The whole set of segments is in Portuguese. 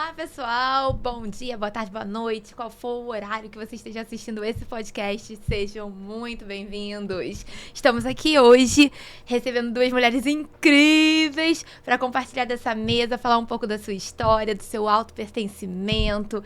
Olá, pessoal! Bom dia, boa tarde, boa noite. Qual for o horário que você esteja assistindo esse podcast, sejam muito bem-vindos. Estamos aqui hoje recebendo duas mulheres incríveis para compartilhar dessa mesa, falar um pouco da sua história, do seu autopertencimento,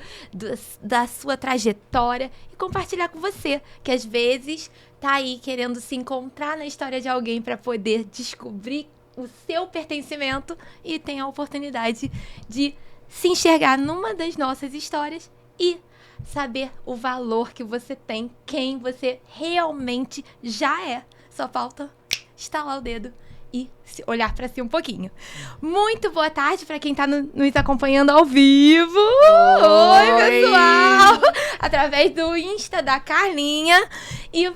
da sua trajetória e compartilhar com você, que às vezes tá aí querendo se encontrar na história de alguém para poder descobrir o seu pertencimento e tem a oportunidade de se enxergar numa das nossas histórias e saber o valor que você tem, quem você realmente já é. Só falta estalar o dedo e olhar para si um pouquinho. Muito boa tarde para quem está nos acompanhando ao vivo. Oi, pessoal! Através do Insta da Carlinha. E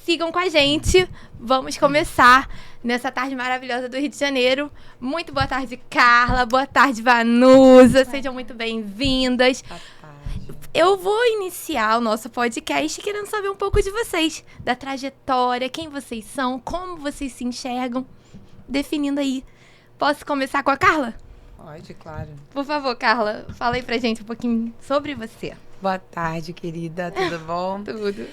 sigam com a gente. Vamos começar nessa tarde maravilhosa do Rio de Janeiro. Muito boa tarde, Carla. Boa tarde, Vanusa. Sejam muito bem-vindas. Eu vou iniciar o nosso podcast querendo saber um pouco de vocês, da trajetória, quem vocês são, como vocês se enxergam, definindo aí. Posso começar com a Carla? Pode, claro. Por favor, Carla, fala aí pra gente um pouquinho sobre você. Boa tarde, querida. Tudo bom? Tudo.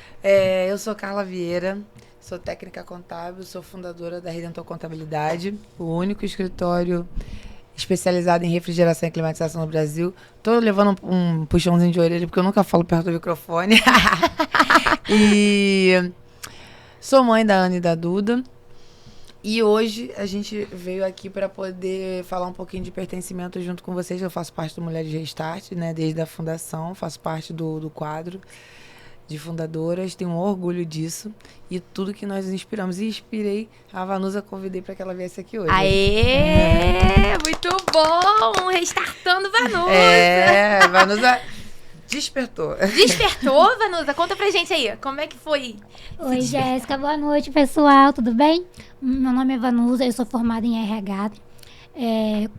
Eu sou Carla Vieira. Sou técnica contábil, sou fundadora da Redentor Contabilidade, o único escritório especializado em refrigeração e climatização no Brasil. Tô levando um puxãozinho de orelha, porque eu nunca falo perto do microfone. E sou mãe da Ana e da Duda. E hoje a gente veio aqui para poder falar um pouquinho de pertencimento junto com vocês. Eu faço parte do Mulheres Restart, né, desde a fundação, faço parte do quadro de fundadoras, tenho um orgulho disso e tudo que nós inspiramos. E inspirei a Vanusa, convidei para que ela viesse aqui hoje. Aê! Muito bom! Restartando Vanusa! Vanusa despertou. Despertou, Vanusa? Conta pra gente aí, como é que foi? Oi, Jéssica, boa noite, pessoal, tudo bem? Meu nome é Vanusa, eu sou formada em RH.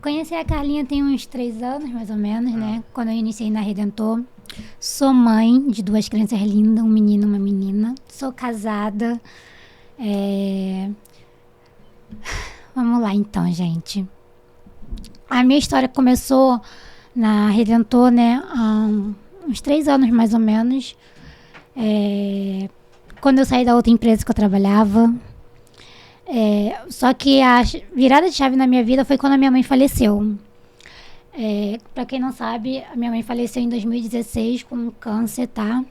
Conheci a Carlinha tem uns 3 anos, mais ou menos, né? Quando eu iniciei na Redentor. Sou mãe de 2 crianças lindas, um menino e uma menina. Sou casada. Vamos lá, então, gente. A minha história começou na Redentor, né? Há uns 3 anos, mais ou menos. Quando eu saí da outra empresa que eu trabalhava. Só que a virada de chave na minha vida foi quando a minha mãe faleceu. Pra quem não sabe, a minha mãe faleceu em 2016 com câncer, tá?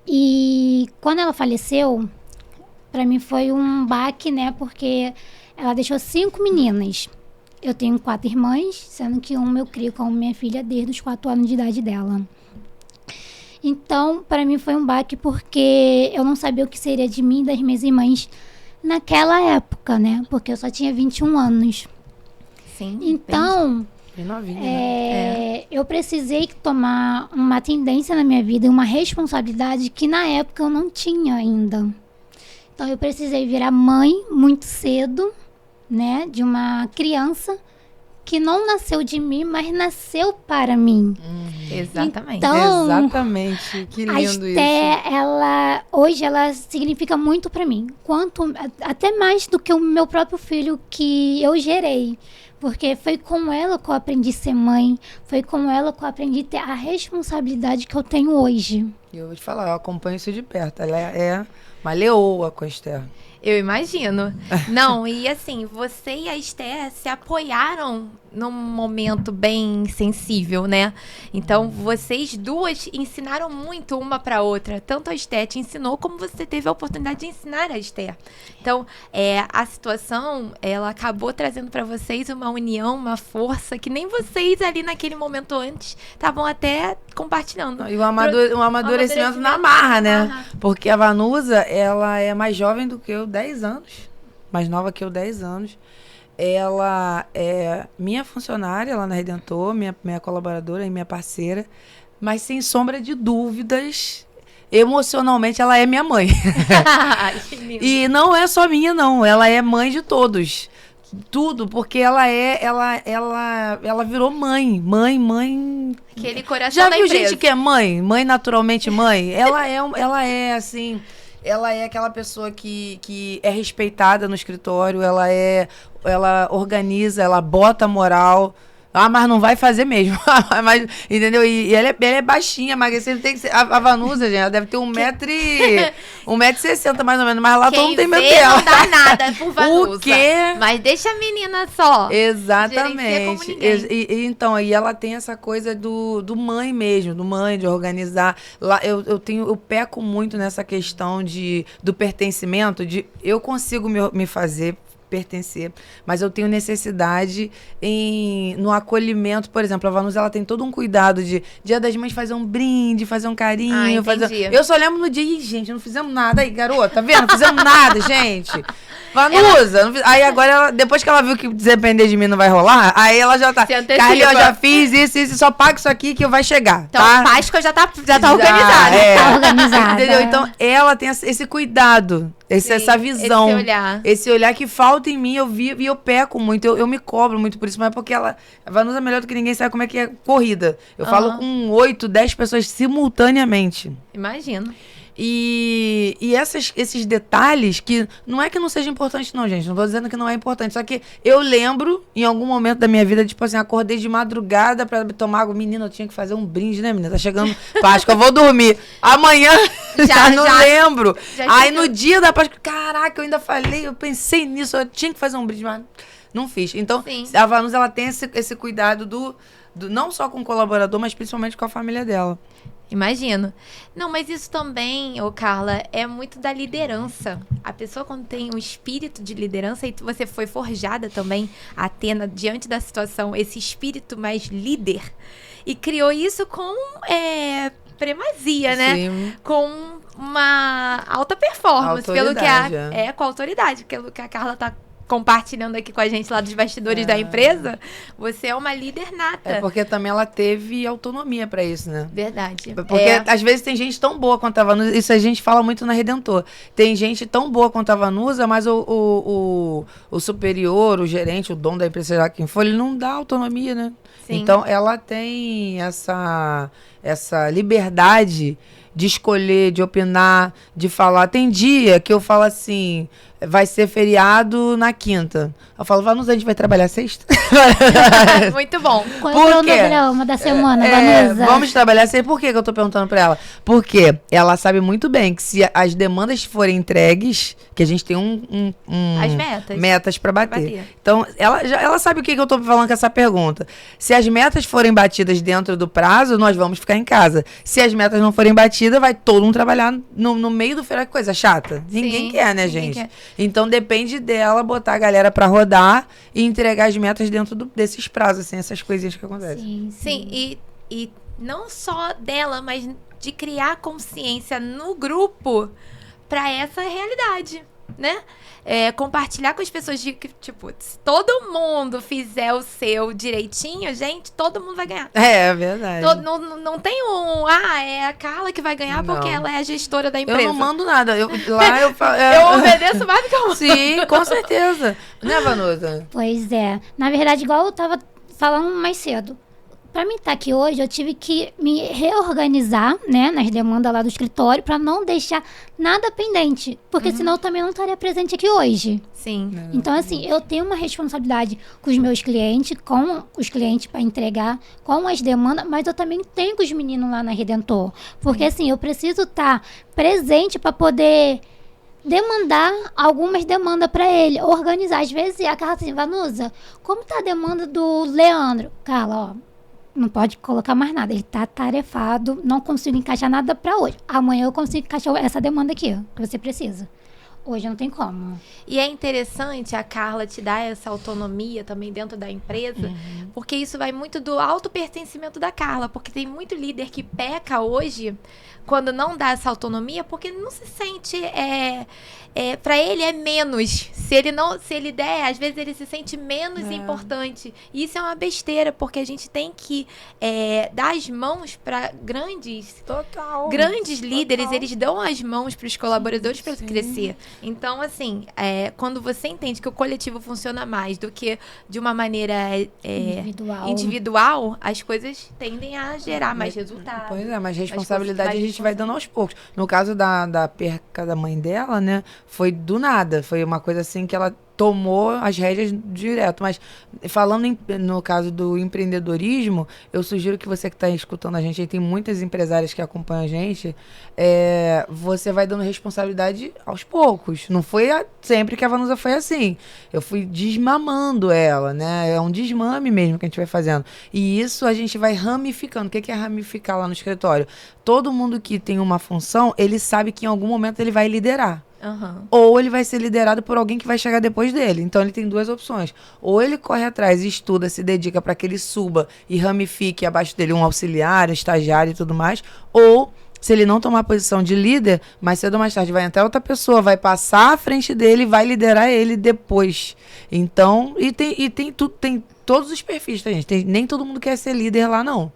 E quando ela faleceu, pra mim foi um baque, né? Porque ela deixou 5 meninas. Eu tenho 4 irmãs, sendo que uma eu crio como minha filha desde os 4 anos de idade dela. Então, pra mim foi um baque porque eu não sabia o que seria de mim e das minhas irmãs naquela época, né? Porque eu só tinha 21 anos. Sim. Então, bem novinha, né? eu precisei tomar uma tendência na minha vida e uma responsabilidade que na época eu não tinha ainda. Então eu precisei virar mãe muito cedo, né? De uma criança que não nasceu de mim, mas nasceu para mim. Exatamente. Então, exatamente. Que a lindo isso. Esté, hoje ela significa muito para mim. Até mais do que o meu próprio filho que eu gerei. Porque foi com ela que eu aprendi a ser mãe. Foi com ela que eu aprendi a ter a responsabilidade que eu tenho hoje. E eu vou te falar, eu acompanho isso de perto. Ela é uma leoa com a Esther. Eu imagino. Não, e assim, você e a Esté se apoiaram num momento bem sensível, né? Então, vocês duas ensinaram muito uma pra outra. Tanto a Esté te ensinou, como você teve a oportunidade de ensinar a Esté. Então, a situação, ela acabou trazendo pra vocês uma união, uma força, que nem vocês ali naquele momento antes estavam até compartilhando. E um amadurecimento na marra, né? Porque a Vanusa, ela é mais jovem do que eu, 10 anos. Mais nova que eu, 10 anos. Ela é minha funcionária lá na Redentor, minha colaboradora e minha parceira. Mas sem sombra de dúvidas, emocionalmente, ela é minha mãe. E não é só minha, não. Ela é mãe de todos. Tudo, porque ela virou mãe. Aquele coração Já da viu empresa. gente que é mãe? Mãe naturalmente mãe? Ela é assim, ela é aquela pessoa que é respeitada no escritório, ela organiza, ela bota moral. mas não vai fazer mesmo. Mas, entendeu? E ela é baixinha, emagrecendo. Tem que ser, a Vanusa, gente, ela deve ter 1,60 m mais ou menos. Mas lá todo mundo tem medo dela. Não dá nada por Vanusa. O quê? Mas deixa a menina só. Exatamente. Então, aí ela tem essa coisa do mãe mesmo, de organizar. Lá, eu peco muito nessa questão do pertencimento, eu consigo me fazer pertencer, mas eu tenho necessidade no acolhimento. Por exemplo, a Vanusa, ela tem todo um cuidado de Dia das Mães, fazer um brinde, fazer um carinho. Eu só lembro no dia, gente, não fizemos nada aí, garota, tá vendo? Não fizemos nada, gente. Vanusa, aí agora, depois que ela viu que depender de mim não vai rolar, aí ela já tá, Carly, eu já fiz isso, só paga isso aqui que vai chegar, então, tá? Então, Páscoa já tá organizada. Tá organizada. Entendeu? Então, ela tem esse cuidado, essa visão. Esse olhar que falta em mim, eu vi e eu peco muito, eu me cobro muito por isso, mas porque a Vanusa, melhor do que ninguém, sabe como é que é corrida. Eu falo com 8, 10 pessoas simultaneamente. Imagino. E esses detalhes que não é que não seja importante não, gente, não tô dizendo que não é importante, só que eu lembro em algum momento da minha vida, tipo assim, acordei de madrugada pra tomar água. Menina, eu tinha que fazer um brinde, né, menina? Tá chegando Páscoa, eu vou dormir amanhã, já não lembro. Aí no dia da Páscoa, caraca, eu ainda falei, eu pensei nisso, eu tinha que fazer um brinde, mas não fiz. Então, a Vanusa, ela tem esse cuidado do não só com o colaborador, mas principalmente com a família dela. Imagino. Não, mas isso também, Carla, é muito da liderança. A pessoa, quando tem um espírito de liderança, e você foi forjada também, Athena, diante da situação, esse espírito mais líder, e criou isso com primazia, né? Sim. Com uma alta performance. Pelo que com autoridade, pelo que a Carla tá compartilhando aqui com a gente lá dos bastidores da empresa, você é uma líder nata. É porque também ela teve autonomia pra isso, né? Verdade. Porque às vezes tem gente tão boa quanto a Vanusa, isso a gente fala muito na Redentor. Tem gente tão boa quanto a Vanusa, mas o superior, o gerente, o dono da empresa, seja lá quem for, ele não dá autonomia, né? Sim. Então ela tem essa liberdade de escolher, de opinar, de falar. Tem dia que eu falo assim, vai ser feriado na quinta. Eu falo, Vanusa, a gente vai trabalhar sexta? Muito bom. Qual é o cronograma da semana, Vanusa? Vamos trabalhar sexta. Por que eu tô perguntando pra ela? Porque ela sabe muito bem que se as demandas forem entregues, que a gente tem as metas pra bater. Então, ela sabe o que eu tô falando com essa pergunta. Se as metas forem batidas dentro do prazo, nós vamos ficar em casa. Se as metas não forem batidas, vai todo mundo trabalhar no meio do feriado. Coisa chata. Ninguém quer, né, gente? Quer. Então, depende dela botar a galera pra rodar e entregar as metas dentro desses prazos, assim, essas coisinhas que acontecem. Sim. E não só dela, mas de criar consciência no grupo pra essa realidade, né? Compartilhar com as pessoas de que, tipo, se todo mundo fizer o seu direitinho, gente, todo mundo vai ganhar. É verdade. Não tem é a Carla que vai ganhar porque ela é a gestora da empresa. Eu não mando nada. Eu obedeço mais do que eu mando. Sim, com certeza. Né, Vanusa? Pois é. Na verdade, igual eu tava falando mais cedo, para mim estar aqui hoje, eu tive que me reorganizar, né, nas demandas lá do escritório, para não deixar nada pendente, porque senão eu também não estaria presente aqui hoje. Sim. Então, assim, eu tenho uma responsabilidade com os meus clientes, com os clientes para entregar, com as demandas, mas eu também tenho com os meninos lá na Redentor, porque assim, eu preciso estar presente para poder demandar algumas demandas para ele, organizar. Às vezes, a Carla assim, Vanusa, como tá a demanda do Leandro? Carla, não pode colocar mais nada, ele tá tarefado, não consigo encaixar nada para hoje. Amanhã eu consigo encaixar essa demanda aqui, que você precisa. Hoje não tem como. E é interessante a Carla te dar essa autonomia também dentro da empresa, porque isso vai muito do autopertencimento da Carla, porque tem muito líder que peca hoje quando não dá essa autonomia, porque não se sente... para ele é menos. Se ele der, às vezes ele se sente menos importante. E isso é uma besteira, porque a gente tem que dar as mãos para grandes líderes. Eles dão as mãos para os colaboradores para crescer. Então, assim, quando você entende que o coletivo funciona mais do que de uma maneira individual, as coisas tendem a gerar mais resultados. Pois é, mas responsabilidade a gente vai dando aos poucos. No caso da perca da mãe dela, né? Foi do nada. Foi uma coisa assim que ela tomou as rédeas direto. Mas falando no caso do empreendedorismo, eu sugiro que você que está escutando a gente, aí tem muitas empresárias que acompanham a gente, você vai dando responsabilidade aos poucos. Não foi sempre que a Vanusa foi assim. Eu fui desmamando ela, né? É um desmame mesmo que a gente vai fazendo. E isso a gente vai ramificando. O que é ramificar lá no escritório? Todo mundo que tem uma função, ele sabe que em algum momento ele vai liderar. Uhum. Ou ele vai ser liderado por alguém que vai chegar depois dele. Então ele tem duas opções. Ou ele corre atrás, estuda, se dedica para que ele suba e ramifique abaixo dele um auxiliar, um estagiário e tudo mais. Ou, se ele não tomar a posição de líder, mais cedo ou mais tarde vai entrar outra pessoa, vai passar à frente dele e vai liderar ele depois. Então, tem todos os perfis, tá, gente? Nem todo mundo quer ser líder lá, não.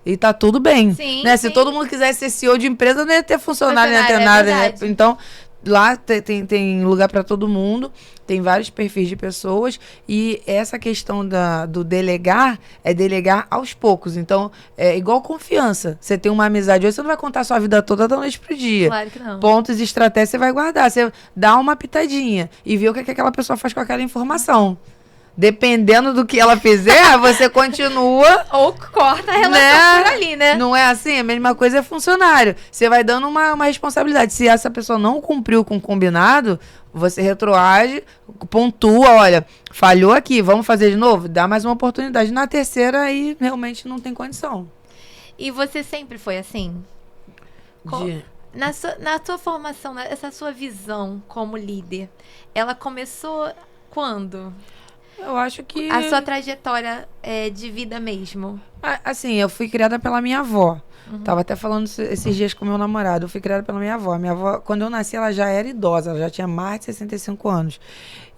E tá tudo bem. Sim, né? sim. Se todo mundo quisesse ser CEO de empresa, não ia ter funcionário, não ia ter nada. Né? Então, lá tem lugar para todo mundo, tem vários perfis de pessoas, e essa questão do delegar é delegar aos poucos. Então, é igual confiança. Você tem uma amizade hoje, você não vai contar a sua vida toda da noite pro dia. Claro que não. Pontos e estratégias você vai guardar. Você dá uma pitadinha e vê o que aquela pessoa faz com aquela informação. Dependendo do que ela fizer, você continua. Ou corta a relação por ali, né? Não é assim? A mesma coisa é funcionário. Você vai dando uma responsabilidade. Se essa pessoa não cumpriu com o combinado, você retroage, pontua, olha, falhou aqui, vamos fazer de novo? Dá mais uma oportunidade. Na terceira, aí realmente não tem condição. E você sempre foi assim? Na sua formação, essa sua visão como líder, ela começou quando? Eu acho que... A sua trajetória de vida mesmo. Assim, eu fui criada pela minha avó. Tava até falando esses dias com meu namorado. Eu fui criada pela minha avó. Minha avó, quando eu nasci, ela já era idosa. Ela já tinha mais de 65 anos.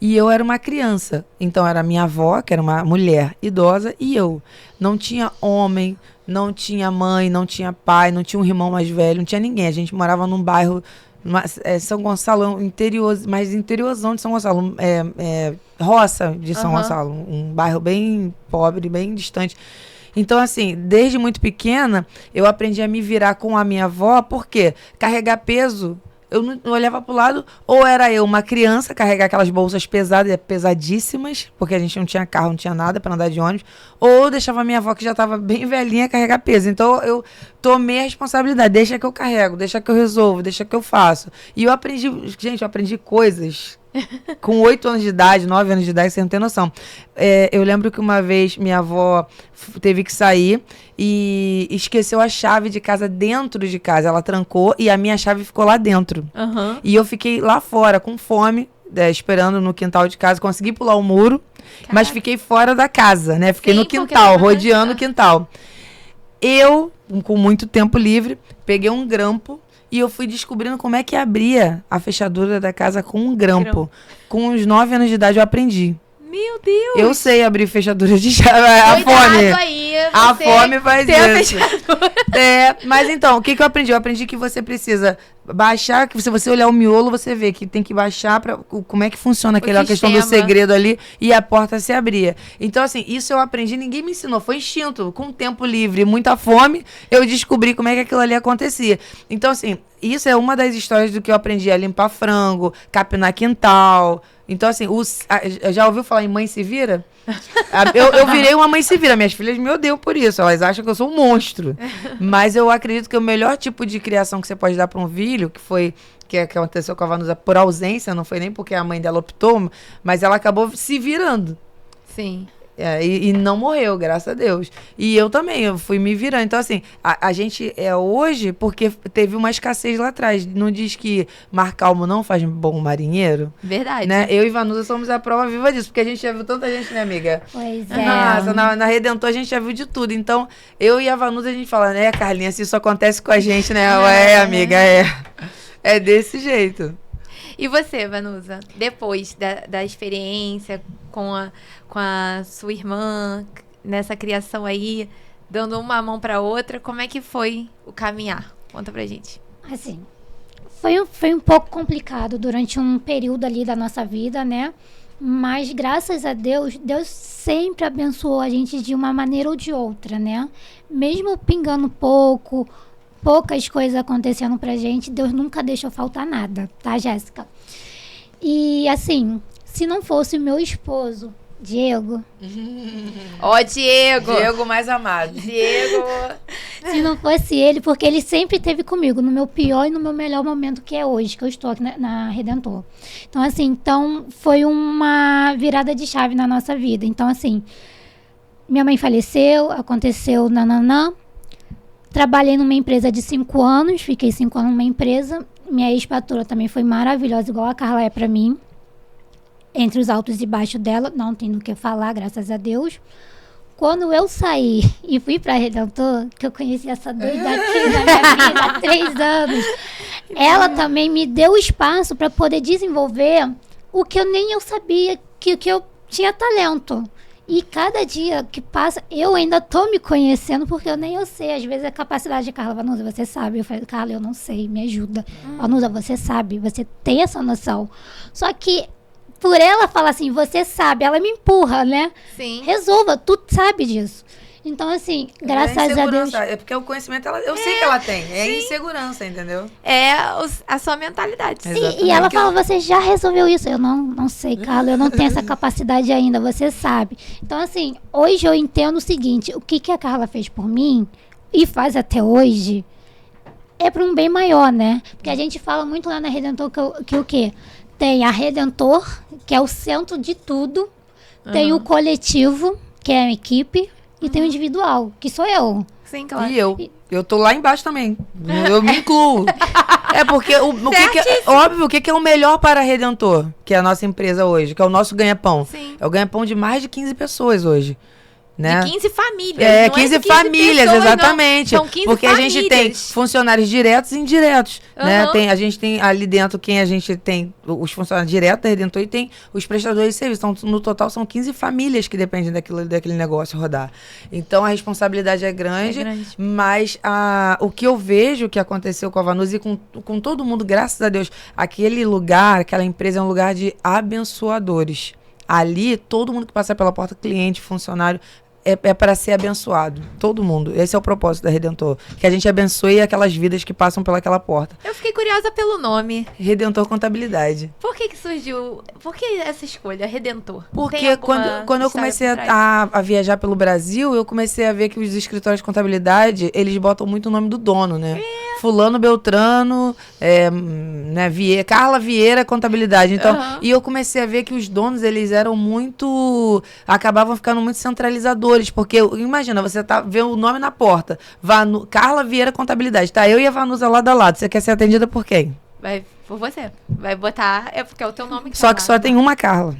E eu era uma criança. Então, era minha avó, que era uma mulher idosa, e eu. Não tinha homem, não tinha mãe, não tinha pai, não tinha um irmão mais velho, não tinha ninguém. A gente morava num bairro... São Gonçalo, interior, mais interiorzão de São Gonçalo, roça de São Gonçalo, um bairro bem pobre, bem distante. Então, assim, desde muito pequena, eu aprendi a me virar com a minha avó, porque carregar peso, eu não olhava pro lado, ou era eu, uma criança, carregar aquelas bolsas pesadas, pesadíssimas, porque a gente não tinha carro, não tinha nada para andar de ônibus, ou deixava a minha avó, que já estava bem velhinha, carregar peso. Então, eu tomei a responsabilidade, deixa que eu carrego, deixa que eu resolvo, deixa que eu faço. E eu aprendi, gente, eu aprendi coisas com 8 anos de idade, 9 anos de idade, você não tem noção. Eu lembro que uma vez minha avó teve que sair e esqueceu a chave de casa dentro de casa. Ela trancou e a minha chave ficou lá dentro. E eu fiquei lá fora com fome, esperando no quintal de casa. Consegui pular o muro, mas fiquei fora da casa, né? Fiquei no quintal, rodeando o quintal. Eu, com muito tempo livre, peguei um grampo e eu fui descobrindo como é que abria a fechadura da casa com um grampo. Com uns 9 anos de idade eu aprendi. Meu Deus! Eu sei abrir fechadura de chave. A fome. Aí, a fome faz isso. Mas então, o que eu aprendi? Eu aprendi que você precisa baixar, que se você olhar o miolo, você vê que tem que baixar para como é que funciona aquela questão do segredo ali, e a porta se abria. Então, assim, isso eu aprendi, ninguém me ensinou, foi instinto. Com tempo livre, muita fome, eu descobri como é que aquilo ali acontecia. Então, assim, isso é uma das histórias do que eu aprendi a limpar frango, capinar quintal. Então, assim, já ouviu falar em mãe se vira? Eu virei uma mãe se vira. Minhas filhas me odeiam por isso. Elas acham que eu sou um monstro. Mas eu acredito que o melhor tipo de criação que você pode dar para um filho, que aconteceu com a Vanusa por ausência, não foi nem porque a mãe dela optou, mas ela acabou se virando. Sim. E não morreu, graças a Deus. E eu também, eu fui me virando. Então, assim, a gente é hoje porque teve uma escassez lá atrás. Não diz que mar calmo não faz bom marinheiro? Verdade. Né? Eu e Vanusa somos a prova viva disso, porque a gente já viu tanta gente, né, amiga? Pois é. Nossa, na Redentor a gente já viu de tudo. Então, eu e a Vanusa, a gente fala, né, Carlinha, se isso acontece com a gente, né? Amiga, é desse jeito. E você, Vanusa, depois da experiência com a sua irmã, nessa criação aí, dando uma mão para outra, como é que foi o caminhar? Conta pra gente. Assim, foi um pouco complicado durante um período ali da nossa vida, né? Mas graças a Deus, Deus sempre abençoou a gente de uma maneira ou de outra, né? Mesmo pingando poucas coisas acontecendo pra gente, Deus nunca deixou faltar nada, tá, Jéssica? E assim, se não fosse o meu esposo, Diego. Ó, Diego! Diego mais amado. Diego! Se não fosse ele, porque ele sempre esteve comigo, no meu pior e no meu melhor momento, que é hoje, que eu estou aqui na Redentor. Então, assim, foi uma virada de chave na nossa vida. Então, assim, minha mãe faleceu, aconteceu nananã. Trabalhei numa empresa de 5 anos, fiquei 5 anos numa empresa. Minha ex-patroa também foi maravilhosa, igual a Carla é pra mim. Entre os altos e baixos dela, não tem do que falar, graças a Deus. Quando eu saí e fui pra Redentor, que eu conheci essa doida aqui na minha vida há 3 anos, ela também me deu espaço para poder desenvolver o que nem eu sabia, que eu tinha talento. E cada dia que passa, eu ainda tô me conhecendo, porque eu sei. Às vezes a capacidade de Carla, Vanusa, você sabe. Eu falei, Carla, eu não sei, me ajuda. Vanusa, você sabe, você tem essa noção. Só que por ela falar assim, você sabe, ela me empurra, né? Sim. Resolva, tu sabe disso. Então, assim, graças a Deus. É porque o conhecimento, eu sei que ela tem. É insegurança, entendeu? É a sua mentalidade. E ela fala, você já resolveu isso? Eu não sei, Carla, eu não tenho essa capacidade ainda, você sabe. Então, assim, hoje eu entendo o seguinte, o que a Carla fez por mim, e faz até hoje, é para um bem maior, né? Porque a gente fala muito lá na Redentor que o quê? Tem a Redentor, que é o centro de tudo. Tem o coletivo, que é a equipe. E tem o individual, que sou eu. Sim, claro. E eu tô lá embaixo também. Eu me incluo. É porque óbvio, o que é o melhor para a Redentor, que é a nossa empresa hoje, que é o nosso ganha-pão. Sim. É o ganha-pão de mais de 15 pessoas hoje. Né? De 15 famílias. É, não 15 é de 15 famílias, pessoas, exatamente. Não. São 15 porque famílias. A gente tem funcionários diretos e indiretos. Né? Uhum. A gente tem ali dentro quem a gente tem, os funcionários diretos da Redentor, e tem os prestadores de serviço. Então, no total, são 15 famílias que dependem daquele negócio rodar. Então, a responsabilidade é grande. Mas o que eu vejo que aconteceu com a Vanusa e com todo mundo, graças a Deus, aquele lugar, aquela empresa é um lugar de abençoadores. Ali, todo mundo que passa pela porta, cliente, funcionário, é para ser abençoado. Todo mundo. Esse é o propósito da Redentor. Que a gente abençoe aquelas vidas que passam pelaquela porta. Eu fiquei curiosa pelo nome. Redentor Contabilidade. Por que surgiu? Por que essa escolha, Redentor? Porque quando eu comecei a viajar pelo Brasil, eu comecei a ver que os escritórios de contabilidade, eles botam muito o nome do dono, né? Fulano Beltrano, né, Carla Vieira Contabilidade. Então, e eu comecei a ver que os donos, eles eram acabavam ficando muito centralizadores. Porque, imagina, você vê o nome na porta. Carla Vieira Contabilidade. Tá, eu e a Vanusa lado a lado. Você quer ser atendida por quem? Vai por você. Vai botar... É porque é o teu nome que Só que só tem uma Carla.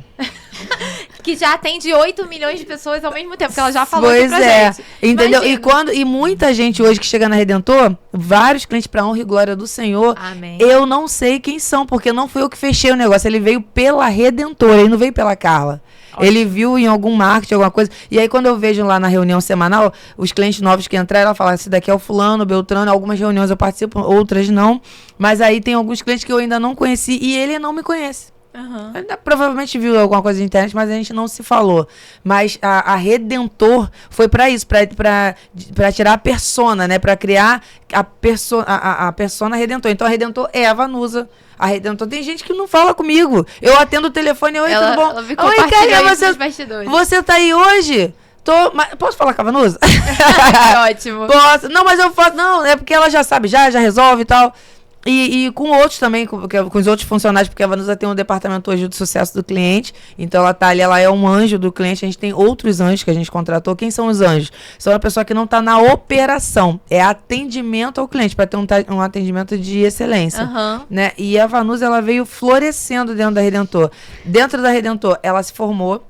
Que já atende 8 milhões de pessoas ao mesmo tempo, que ela já falou pois aqui pra gente. Entendeu? E muita gente hoje que chega na Redentor, vários clientes pra honra e glória do Senhor, Amém. Eu não sei quem são, porque não fui eu que fechei o negócio, ele veio pela Redentor, ele não veio pela Carla. Ele viu em algum marketing, alguma coisa. E aí, quando eu vejo lá na reunião semanal, os clientes novos que entraram, ela fala, esse daqui é o fulano, Beltrano. Algumas reuniões eu participo, outras não. Mas aí tem alguns clientes que eu ainda não conheci e ele não me conhece. Provavelmente viu alguma coisa na internet, mas a gente não se falou. Mas a Redentor foi pra isso, pra tirar a persona, né? Pra criar a persona Redentor. Então a Redentor é a Vanusa. A Redentor tem gente que não fala comigo. Eu atendo o telefone, oi, tudo bom? Oi, cara, você tá aí hoje? Posso falar com a Vanusa? Ótimo. Posso. Não, mas eu faço. Não, é porque ela já sabe, já resolve e tal. E com outros também, com os outros funcionários, porque a Vanusa tem um departamento hoje de sucesso do cliente, então ela tá ali, ela é um anjo do cliente, a gente tem outros anjos que a gente contratou. Quem são os anjos? São a pessoa que não tá na operação, é atendimento ao cliente, para ter um atendimento de excelência, né? E a Vanusa, ela veio florescendo dentro da Redentor. Dentro da Redentor, ela se formou.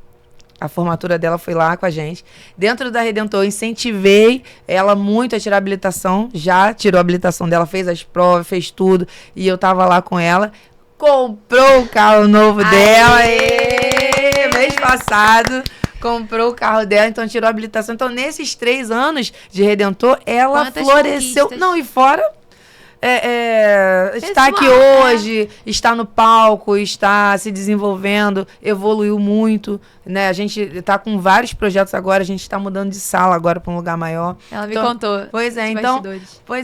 A formatura dela foi lá com a gente. Dentro da Redentor, eu incentivei ela muito a tirar a habilitação. Já tirou a habilitação dela, fez as provas, fez tudo. E eu tava lá com ela. Comprou o carro novo dela. Mês passado. Comprou o carro dela, então tirou a habilitação. Então, nesses 3 anos de Redentor, ela floresceu. Conquistas. Não, e fora... está aqui hoje, está no palco, está se desenvolvendo, evoluiu muito, né? A gente está com vários projetos agora, a gente está mudando de sala agora para um lugar maior. Ela me contou. Pois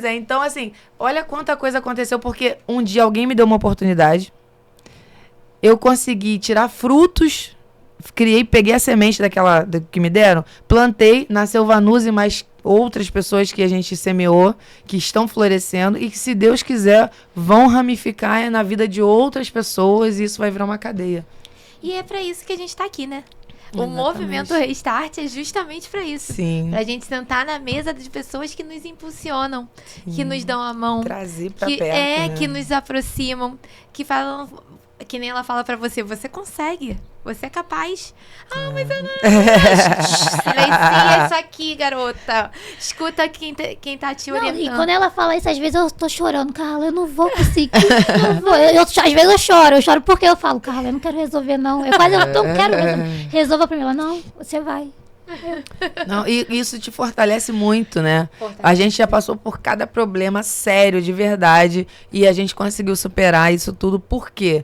é, então assim, olha quanta coisa aconteceu, porque um dia alguém me deu uma oportunidade. eu consegui tirar frutos, peguei a semente que me deram, plantei, nasceu Vanusa e mais outras pessoas que a gente semeou, que estão florescendo e que, se Deus quiser, vão ramificar na vida de outras pessoas e isso vai virar uma cadeia. E é pra isso que a gente tá aqui, né? O Exatamente. movimento Restart é justamente pra isso. Sim. Pra gente sentar na mesa de pessoas que nos impulsionam, Sim. que nos dão a mão. Trazer pra Que perto, né? que nos aproximam, que falam, que nem ela fala pra você, você consegue, você é capaz. Ah, mas eu não. Silencia isso aqui, garota. Escuta quem tá te Não, orientando. e quando ela fala isso, às vezes eu tô chorando, Carla, eu não vou conseguir. Não vou. Às vezes eu choro porque eu falo, Carla, eu não quero resolver, não. Eu quase não quero resolver. Resolva primeiro. Ela, não, você vai. Não, e isso te fortalece muito, né? Fortalece. A gente já passou por cada problema sério, de verdade, e a gente conseguiu superar isso tudo. Por quê?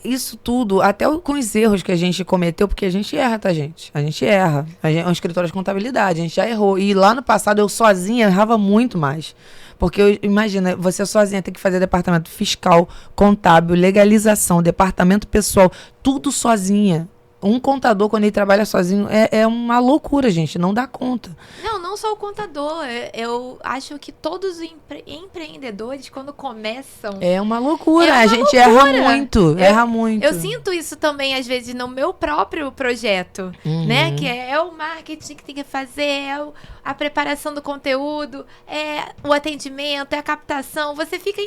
Isso tudo, até com os erros que a gente cometeu, porque a gente erra, tá, gente? A gente erra. É um escritório de contabilidade, a gente já errou. E lá no passado, eu sozinha errava muito mais. Porque, imagina, você sozinha tem que fazer departamento fiscal, contábil, legalização, departamento pessoal, tudo sozinha. Um contador, quando ele trabalha sozinho, é uma loucura, gente. Não dá conta. Não só o contador. Eu acho que todos os empreendedores, quando começam... É uma loucura. É uma a gente loucura. erra muito. Erra muito. Eu sinto isso também, às vezes, no meu próprio projeto, né? Que é o marketing que tem que fazer, a preparação do conteúdo, o atendimento, a captação. Você fica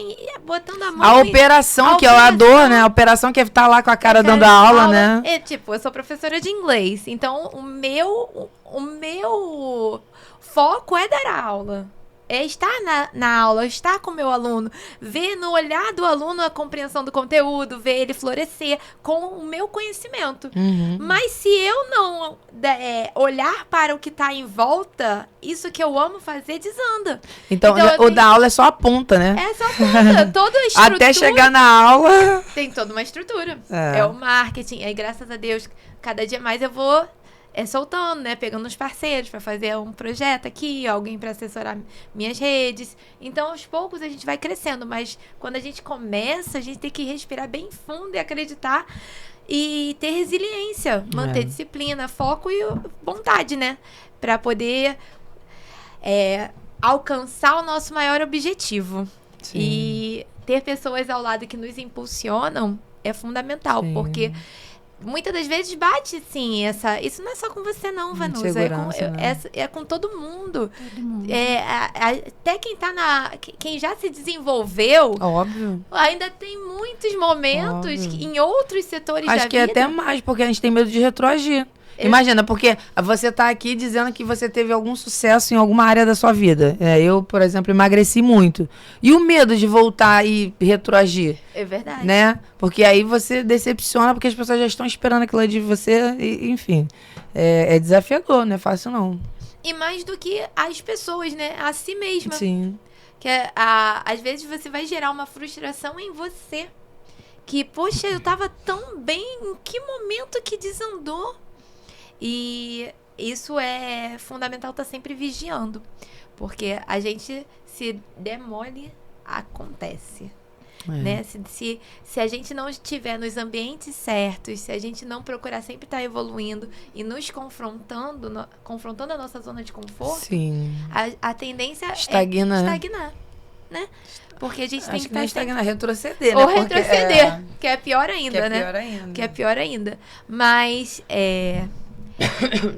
botando a mão... A operação, que é a dor, né? A operação que é estar lá com a cara dando a aula, né? Tipo, eu sou professora de inglês, então o meu foco é dar a aula. É estar na aula, estar com o meu aluno, ver no olhar do aluno a compreensão do conteúdo, ver ele florescer com o meu conhecimento. Mas se eu não olhar para o que está em volta, isso que eu amo fazer desanda. Então o da aula é só a ponta, né? É só a ponta. Toda a estrutura. Até chegar na aula... Tem toda uma estrutura. É o marketing. Aí, graças a Deus, cada dia mais eu vou... soltando, né? Pegando uns parceiros para fazer um projeto aqui, alguém para assessorar minhas redes. Então, aos poucos, a gente vai crescendo. Mas quando a gente começa, a gente tem que respirar bem fundo e acreditar e ter resiliência, manter disciplina, foco e vontade, né? Para poder alcançar o nosso maior objetivo. Sim. E ter pessoas ao lado que nos impulsionam é fundamental, Sim. porque... muitas das vezes bate, sim, isso não é só com você não, Vanusa, é com todo mundo. Todo mundo. Até quem já se desenvolveu, óbvio, ainda tem muitos momentos em outros setores da vida. Acho que até mais, porque a gente tem medo de retroagir. Imagina, porque você tá aqui dizendo que você teve algum sucesso em alguma área da sua vida. Eu, por exemplo, emagreci muito. E o medo de voltar e retroagir? É verdade. Né? Porque aí você decepciona, porque as pessoas já estão esperando aquilo de você. E, enfim, é desafiador, não é fácil não. E mais do que as pessoas, né? A si mesma. Sim. Que às vezes você vai gerar uma frustração em você. Que, poxa, eu tava tão bem, em que momento que desandou? E isso é fundamental, estar sempre vigiando. Porque a gente se demole, acontece. Né? Se a gente não estiver nos ambientes certos, se a gente não procurar sempre estar evoluindo e nos confrontando a nossa zona de conforto, sim, a tendência é estagnar. Né? Porque a gente tem que estar estagnar, retroceder, ou né? retroceder, que é pior ainda, né? Que é pior ainda. Mas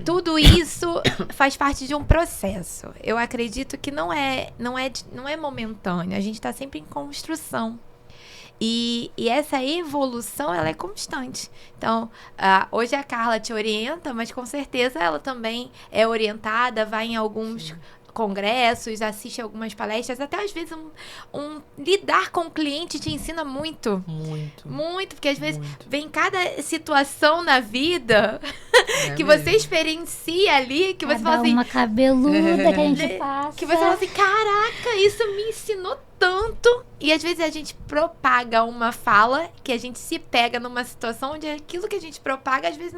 tudo isso faz parte de um processo. Eu acredito que não é momentâneo. A gente está sempre em construção. E essa evolução, ela é constante. Então, hoje a Carla te orienta, mas com certeza ela também é orientada, vai em alguns congressos, assiste algumas palestras, até às vezes lidar com o cliente te ensina muito. Muito, porque às vezes vem cada situação na vida que você experiencia ali, que você fala assim... uma cabeluda que a gente passa. Que você fala assim, caraca, isso me ensinou tanto. E às vezes a gente propaga uma fala que a gente se pega numa situação onde aquilo que a gente propaga, às vezes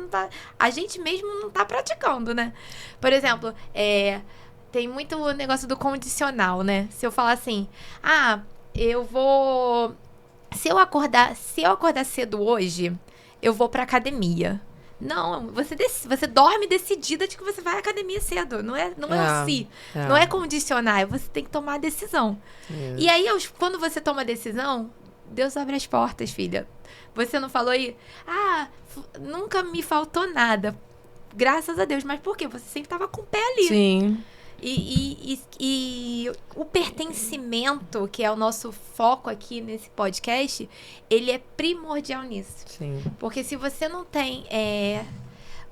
a gente mesmo não tá praticando, né? Por exemplo, tem muito o negócio do condicional, né? Se eu falar assim, eu vou Se eu acordar cedo hoje, eu vou pra academia. Não, você dorme decidida de que você vai à academia cedo. Não é o se. Não é condicionar, você tem que tomar a decisão. E aí, quando você toma a decisão, Deus abre as portas, filha. Você não falou aí, nunca me faltou nada. Graças a Deus. Mas por quê? Você sempre tava com o pé ali. Sim. E o pertencimento, que é o nosso foco aqui nesse podcast, ele é primordial nisso. Sim. Porque se você não tem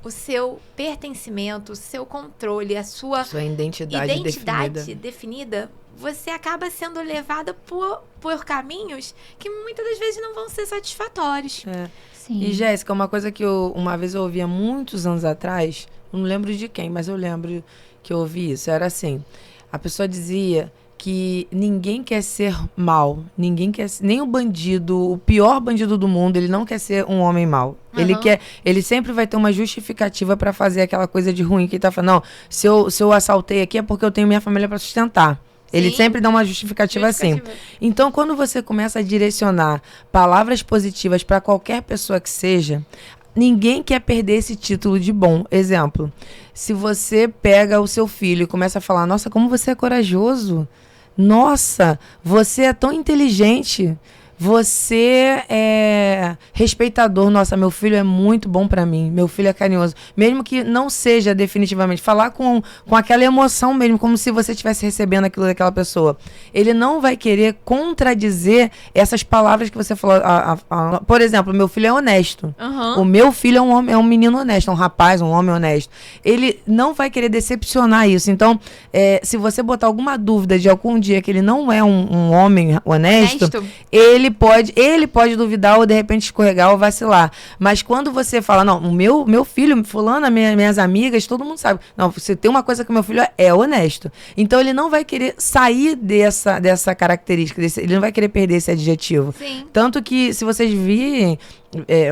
o seu pertencimento, o seu controle, a sua identidade definida, você acaba sendo levada por caminhos que muitas das vezes não vão ser satisfatórios. Sim. E, Jéssica, uma coisa que uma vez eu ouvi há muitos anos atrás, não lembro de quem, mas eu lembro que eu ouvi isso, era assim, a pessoa dizia que ninguém quer ser mal, ninguém quer nem o bandido, o pior bandido do mundo, ele não quer ser um homem mau. Ele sempre vai ter uma justificativa para fazer aquela coisa de ruim que ele tá falando, não, se eu assaltei aqui é porque eu tenho minha família para sustentar. Ele sempre dá uma justificativa assim. Então, quando você começa a direcionar palavras positivas para qualquer pessoa que seja, ninguém quer perder esse título de bom. Exemplo, se você pega o seu filho e começa a falar, nossa, como você é corajoso. Nossa, você é tão inteligente. Você é respeitador. Nossa, meu filho é muito bom pra mim. Meu filho é carinhoso. Mesmo que não seja definitivamente. Falar com aquela emoção mesmo, como se você estivesse recebendo aquilo daquela pessoa. Ele não vai querer contradizer essas palavras que você falou. Por exemplo, meu filho é honesto. O meu filho é um menino honesto, um rapaz, um homem honesto. Ele não vai querer decepcionar isso. Então, se você botar alguma dúvida de algum dia que ele não é um homem honesto, ele pode duvidar ou de repente escorregar ou vacilar. Mas quando você fala, não, o meu filho, fulana, minhas amigas, todo mundo sabe. Não, você tem uma coisa que meu filho é honesto. Então ele não vai querer sair dessa característica, ele não vai querer perder esse adjetivo. Sim. Tanto que se vocês virem,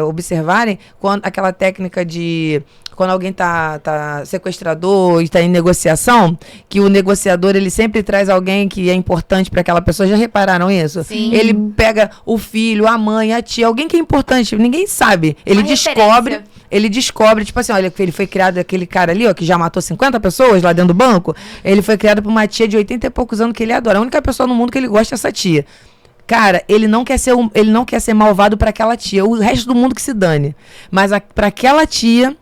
observarem, aquela técnica de quando alguém tá sequestrador e está em negociação, que o negociador ele sempre traz alguém que é importante para aquela pessoa. Já repararam isso? Sim. Ele pega o filho, a mãe, a tia, alguém que é importante, ninguém sabe. Ele descobre, tipo assim, olha, ele foi criado, aquele cara ali, ó, que já matou 50 pessoas lá dentro do banco, ele foi criado por uma tia de 80 e poucos anos que ele adora. A única pessoa no mundo que ele gosta é essa tia. Cara, ele não quer ser malvado para aquela tia. O resto do mundo que se dane. Mas para aquela tia,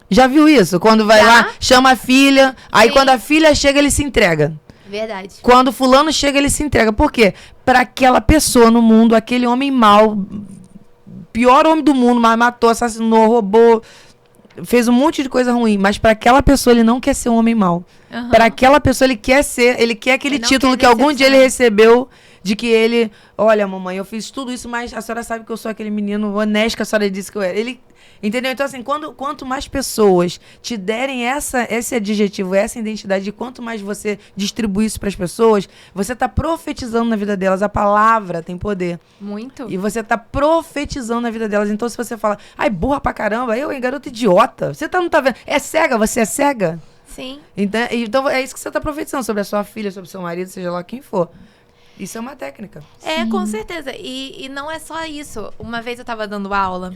já viu isso? Quando vai lá, chama a filha, aí quando a filha chega, ele se entrega. Verdade. Quando fulano chega, ele se entrega. Por quê? Para aquela pessoa no mundo, aquele homem mau, pior homem do mundo, mas matou, assassinou, roubou, fez um monte de coisa ruim. Mas para aquela pessoa, ele não quer ser um homem mau. Para aquela pessoa, ele quer aquele título que algum dia ele recebeu, de que ele, olha, mamãe, eu fiz tudo isso, mas a senhora sabe que eu sou aquele menino honesto que a senhora disse que eu era. Entendeu? Então, assim, quanto mais pessoas te derem esse adjetivo, essa identidade, quanto mais você distribui isso para as pessoas, você está profetizando na vida delas. A palavra tem poder. Muito. E você está profetizando na vida delas. Então, se você fala, ai, burra pra caramba, garota idiota, você não tá vendo? É cega, você é cega? Sim. Então, é isso que você está profetizando sobre a sua filha, sobre o seu marido, seja lá quem for. Isso é uma técnica. Com certeza. E não é só isso. Uma vez eu tava dando aula,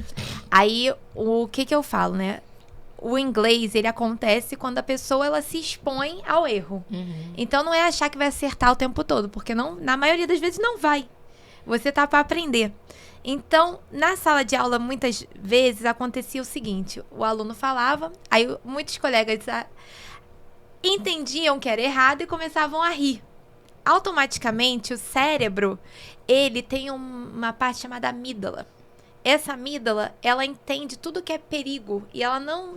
aí o que eu falo, né? O inglês, ele acontece quando a pessoa, ela se expõe ao erro. Então, não é achar que vai acertar o tempo todo, porque na maioria das vezes não vai. Você tá para aprender. Então, na sala de aula, muitas vezes acontecia o seguinte, o aluno falava, aí muitos colegas entendiam que era errado e começavam a rir. Automaticamente, o cérebro, ele tem uma parte chamada amígdala. Essa amígdala, ela entende tudo que é perigo e ela não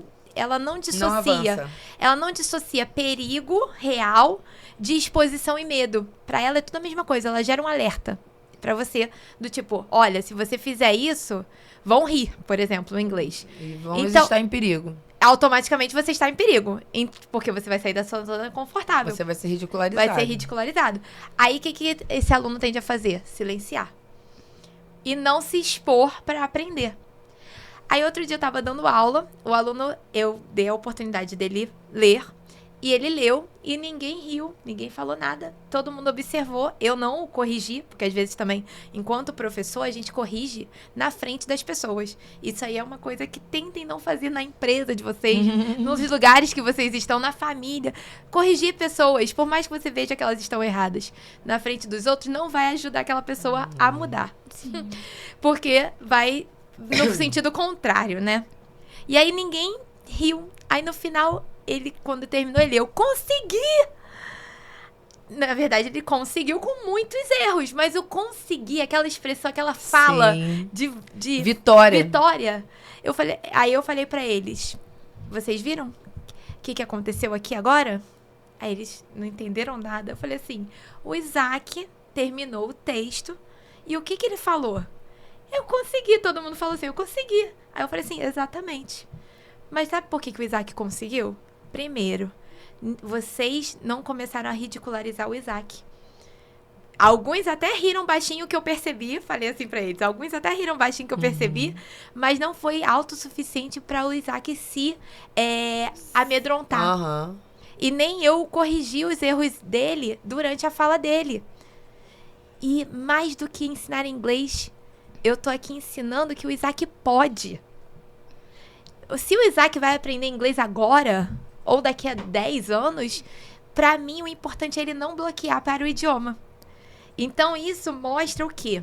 dissocia. Ela não dissocia perigo real de exposição e medo. Para ela é tudo a mesma coisa, ela gera um alerta para você, do tipo, olha, se você fizer isso, vão rir, por exemplo, no inglês. E vão estar em perigo. Automaticamente você está em perigo. Porque você vai sair da sua zona confortável. Você vai ser ridicularizado. Aí, o que esse aluno tende a fazer? Silenciar. E não se expor para aprender. Aí, outro dia eu estava dando aula. O aluno, eu dei a oportunidade dele ler. E ele leu e ninguém riu, ninguém falou nada. Todo mundo observou. Eu não o corrigi, porque às vezes também, enquanto professor, a gente corrige na frente das pessoas. Isso aí é uma coisa que tentem não fazer na empresa de vocês, nos lugares que vocês estão, na família. Corrigir pessoas, por mais que você veja que elas estão erradas, na frente dos outros, não vai ajudar aquela pessoa a mudar. Porque vai no sentido contrário, né? E aí ninguém riu. Aí no final, ele, quando terminou, eu consegui! Na verdade, ele conseguiu com muitos erros, mas eu consegui, aquela expressão, aquela fala de vitória. Aí eu falei pra eles, vocês viram o que aconteceu aqui agora? Aí eles não entenderam nada. Eu falei assim, o Isaac terminou o texto e o que ele falou? Eu consegui, todo mundo falou assim, eu consegui. Aí eu falei assim, exatamente. Mas sabe por que o Isaac conseguiu? Primeiro, vocês não começaram a ridicularizar o Isaac. Alguns até riram baixinho, que eu percebi, falei assim pra eles, alguns até riram baixinho que eu percebi, mas não foi autossuficiente para o Isaac se amedrontar. E nem eu corrigi os erros dele durante a fala dele. E mais do que ensinar inglês, eu tô aqui ensinando que o Isaac pode. Se o Isaac vai aprender inglês agora, ou daqui a 10 anos, pra mim o importante é ele não bloquear para o idioma. Então isso mostra o quê?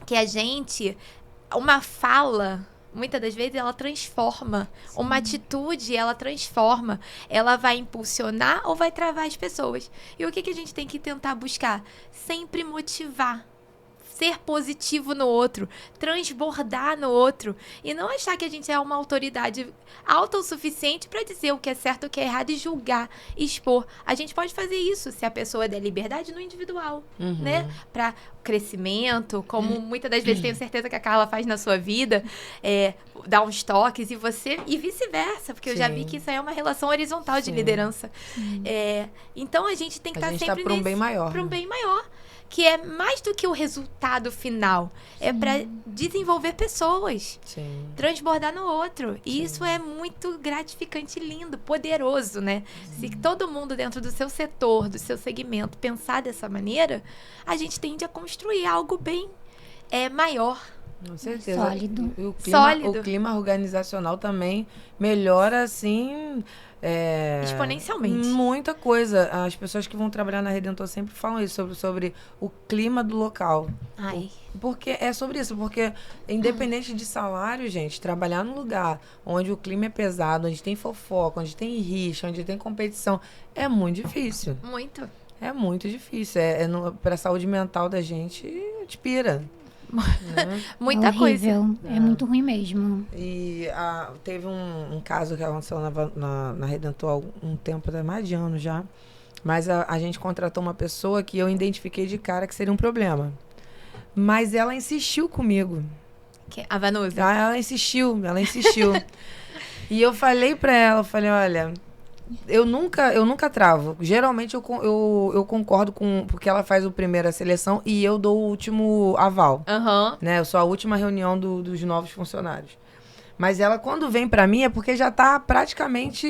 Que a gente, uma fala, muitas das vezes ela transforma. Sim. Uma atitude, ela transforma. Ela vai impulsionar ou vai travar as pessoas. E o que a gente tem que tentar buscar? Sempre motivar. Ser positivo no outro, transbordar no outro e não achar que a gente é uma autoridade autossuficiente para dizer o que é certo, o que é errado e julgar, expor. A gente pode fazer isso se a pessoa der liberdade no individual, né? Para crescimento, como muitas das vezes tenho certeza que a Carla faz na sua vida, dar uns toques e vice-versa, porque eu já vi que isso aí é uma relação horizontal de liderança. Então a gente tem que estar sempre para um bem maior. Para um bem maior. Que é mais do que o resultado final. É para desenvolver pessoas. Sim. Transbordar no outro. E isso é muito gratificante, lindo, poderoso, né? Se todo mundo dentro do seu setor, do seu segmento, pensar dessa maneira, a gente tende a construir algo bem maior. Com certeza. Sólido. O clima organizacional também melhora, assim... exponencialmente. Muita coisa. As pessoas que vão trabalhar na Redentor sempre falam isso, sobre o clima do local. Porque é sobre isso, porque independente de salário, gente, trabalhar num lugar onde o clima é pesado, onde tem fofoca, onde tem rixa, onde tem competição, é muito difícil. Muito. É muito difícil. Para a saúde mental da gente, pira. Muita coisa. É muito ruim mesmo. E teve um caso que aconteceu na Redentor há um tempo, até mais de ano já. Mas a gente contratou uma pessoa que eu identifiquei de cara que seria um problema. Mas ela insistiu comigo. A Vanusa? Ela insistiu. E eu falei pra ela, olha... Eu nunca travo. Geralmente eu concordo porque ela faz a primeira seleção e eu dou o último aval. Né? Eu sou a última reunião dos novos funcionários. Mas ela, quando vem pra mim, é porque já tá praticamente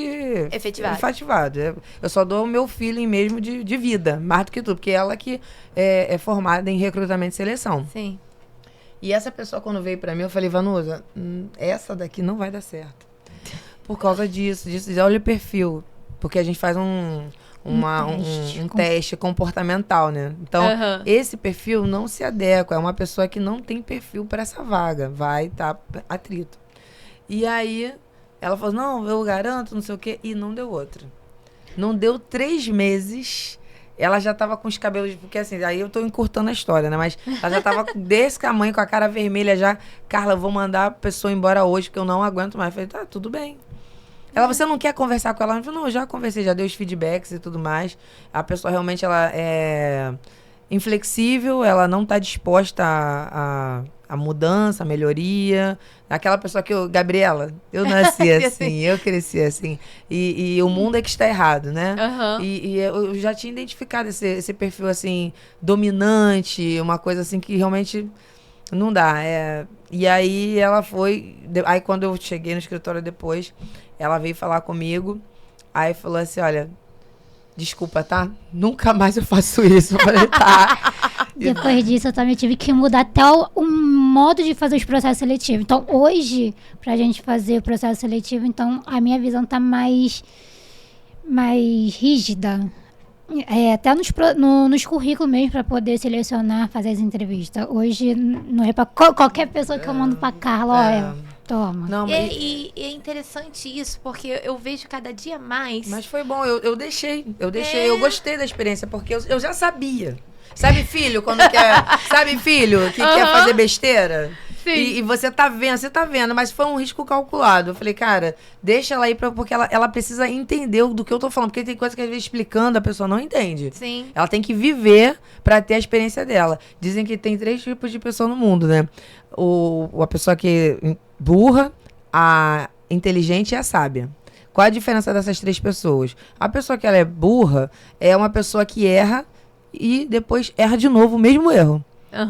efetivado. Eu só dou o meu feeling mesmo de vida, mais do que tudo. Porque ela que é formada em recrutamento e seleção. Sim. E essa pessoa, quando veio pra mim, eu falei, Vanusa, essa daqui não vai dar certo. Por causa disso. Olha o perfil. Porque a gente faz um teste comportamental, né? Então, esse perfil não se adequa. É uma pessoa que não tem perfil para essa vaga. Vai estar atrito. E aí, ela falou, não, eu garanto, não sei o quê. E não deu outra. Não deu 3 meses... Ela já tava com os cabelos... Porque assim, aí eu tô encurtando a história, né? Mas ela já tava desse tamanho, com a cara vermelha já. Carla, eu vou mandar a pessoa embora hoje, porque eu não aguento mais. Eu falei, tá, tudo bem. Ela, você não quer conversar com ela? Ela falou, não, eu já conversei, já dei os feedbacks e tudo mais. A pessoa realmente, ela é inflexível, ela não tá disposta a mudança, a melhoria. Aquela pessoa Gabriela, eu nasci assim, eu cresci assim. E o mundo é que está errado, né? E eu já tinha identificado esse perfil, assim, dominante, uma coisa assim que realmente não dá. E aí ela foi... Aí quando eu cheguei no escritório depois, ela veio falar comigo. Aí falou assim, olha, desculpa, tá? Nunca mais eu faço isso. Eu falei, tá. Depois disso, eu também tive que mudar até o modo de fazer os processos seletivos. Então, hoje, pra gente fazer o processo seletivo, então, a minha visão tá mais rígida. Até nos currículos mesmo, para poder selecionar, fazer as entrevistas. Hoje, não é para qualquer pessoa que eu mando para Carla, olha, toma. Não, mas... e é interessante isso, porque eu vejo cada dia mais... Mas foi bom, eu deixei, eu gostei da experiência, porque eu já sabia. Sabe filho, quando quer... Sabe filho, que quer fazer besteira? Sim. E você tá vendo, mas foi um risco calculado. Eu falei, cara, deixa ela aí, porque ela precisa entender do que eu tô falando. Porque tem coisa que às vezes explicando a pessoa não entende. Sim. Ela tem que viver pra ter a experiência dela. Dizem que tem 3 tipos de pessoa no mundo, né? A pessoa que é burra, a inteligente e a sábia. Qual a diferença dessas 3 pessoas? A pessoa que ela é burra é uma pessoa que erra e depois erra de novo o mesmo erro.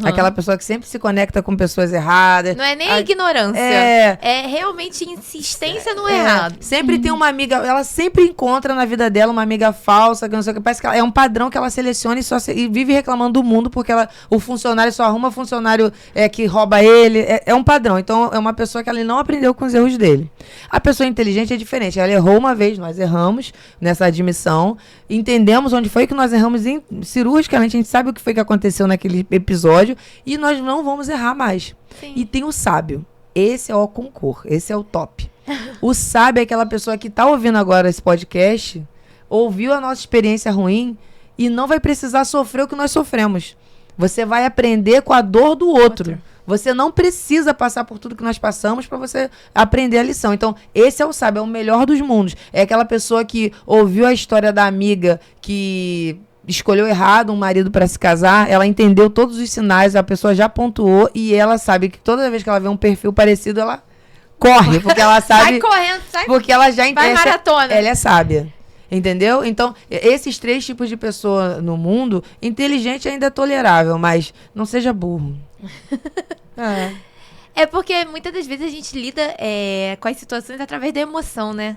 Aquela pessoa que sempre se conecta com pessoas erradas. Não é nem ignorância. É realmente insistência no errado. Sempre tem uma amiga, ela sempre encontra na vida dela uma amiga falsa, que não sei o que. Parece que é um padrão que ela seleciona e vive reclamando do mundo, porque o funcionário só arruma funcionário que rouba ele. É um padrão. Então, é uma pessoa que ela não aprendeu com os erros dele. A pessoa inteligente é diferente. Ela errou uma vez, nós erramos nessa admissão. Entendemos onde foi que nós erramos cirurgicamente. A gente sabe o que foi que aconteceu naquele episódio. E nós não vamos errar mais. Sim. E tem o sábio. Esse é o concurso. Esse é o top. O sábio é aquela pessoa que está ouvindo agora esse podcast, ouviu a nossa experiência ruim e não vai precisar sofrer o que nós sofremos. Você vai aprender com a dor do outro. Você não precisa passar por tudo que nós passamos para você aprender a lição. Então, esse é o sábio, é o melhor dos mundos. É aquela pessoa que ouviu a história da amiga que escolheu errado um marido para se casar, ela entendeu todos os sinais, a pessoa já pontuou e ela sabe que toda vez que ela vê um perfil parecido, ela corre, porque ela sabe... Sai correndo, porque ela já vai maratona. Ela é sábia. Entendeu? Então, esses 3 tipos de pessoa no mundo, inteligente ainda é tolerável, mas não seja burro. É porque muitas das vezes a gente lida com as situações através da emoção, né?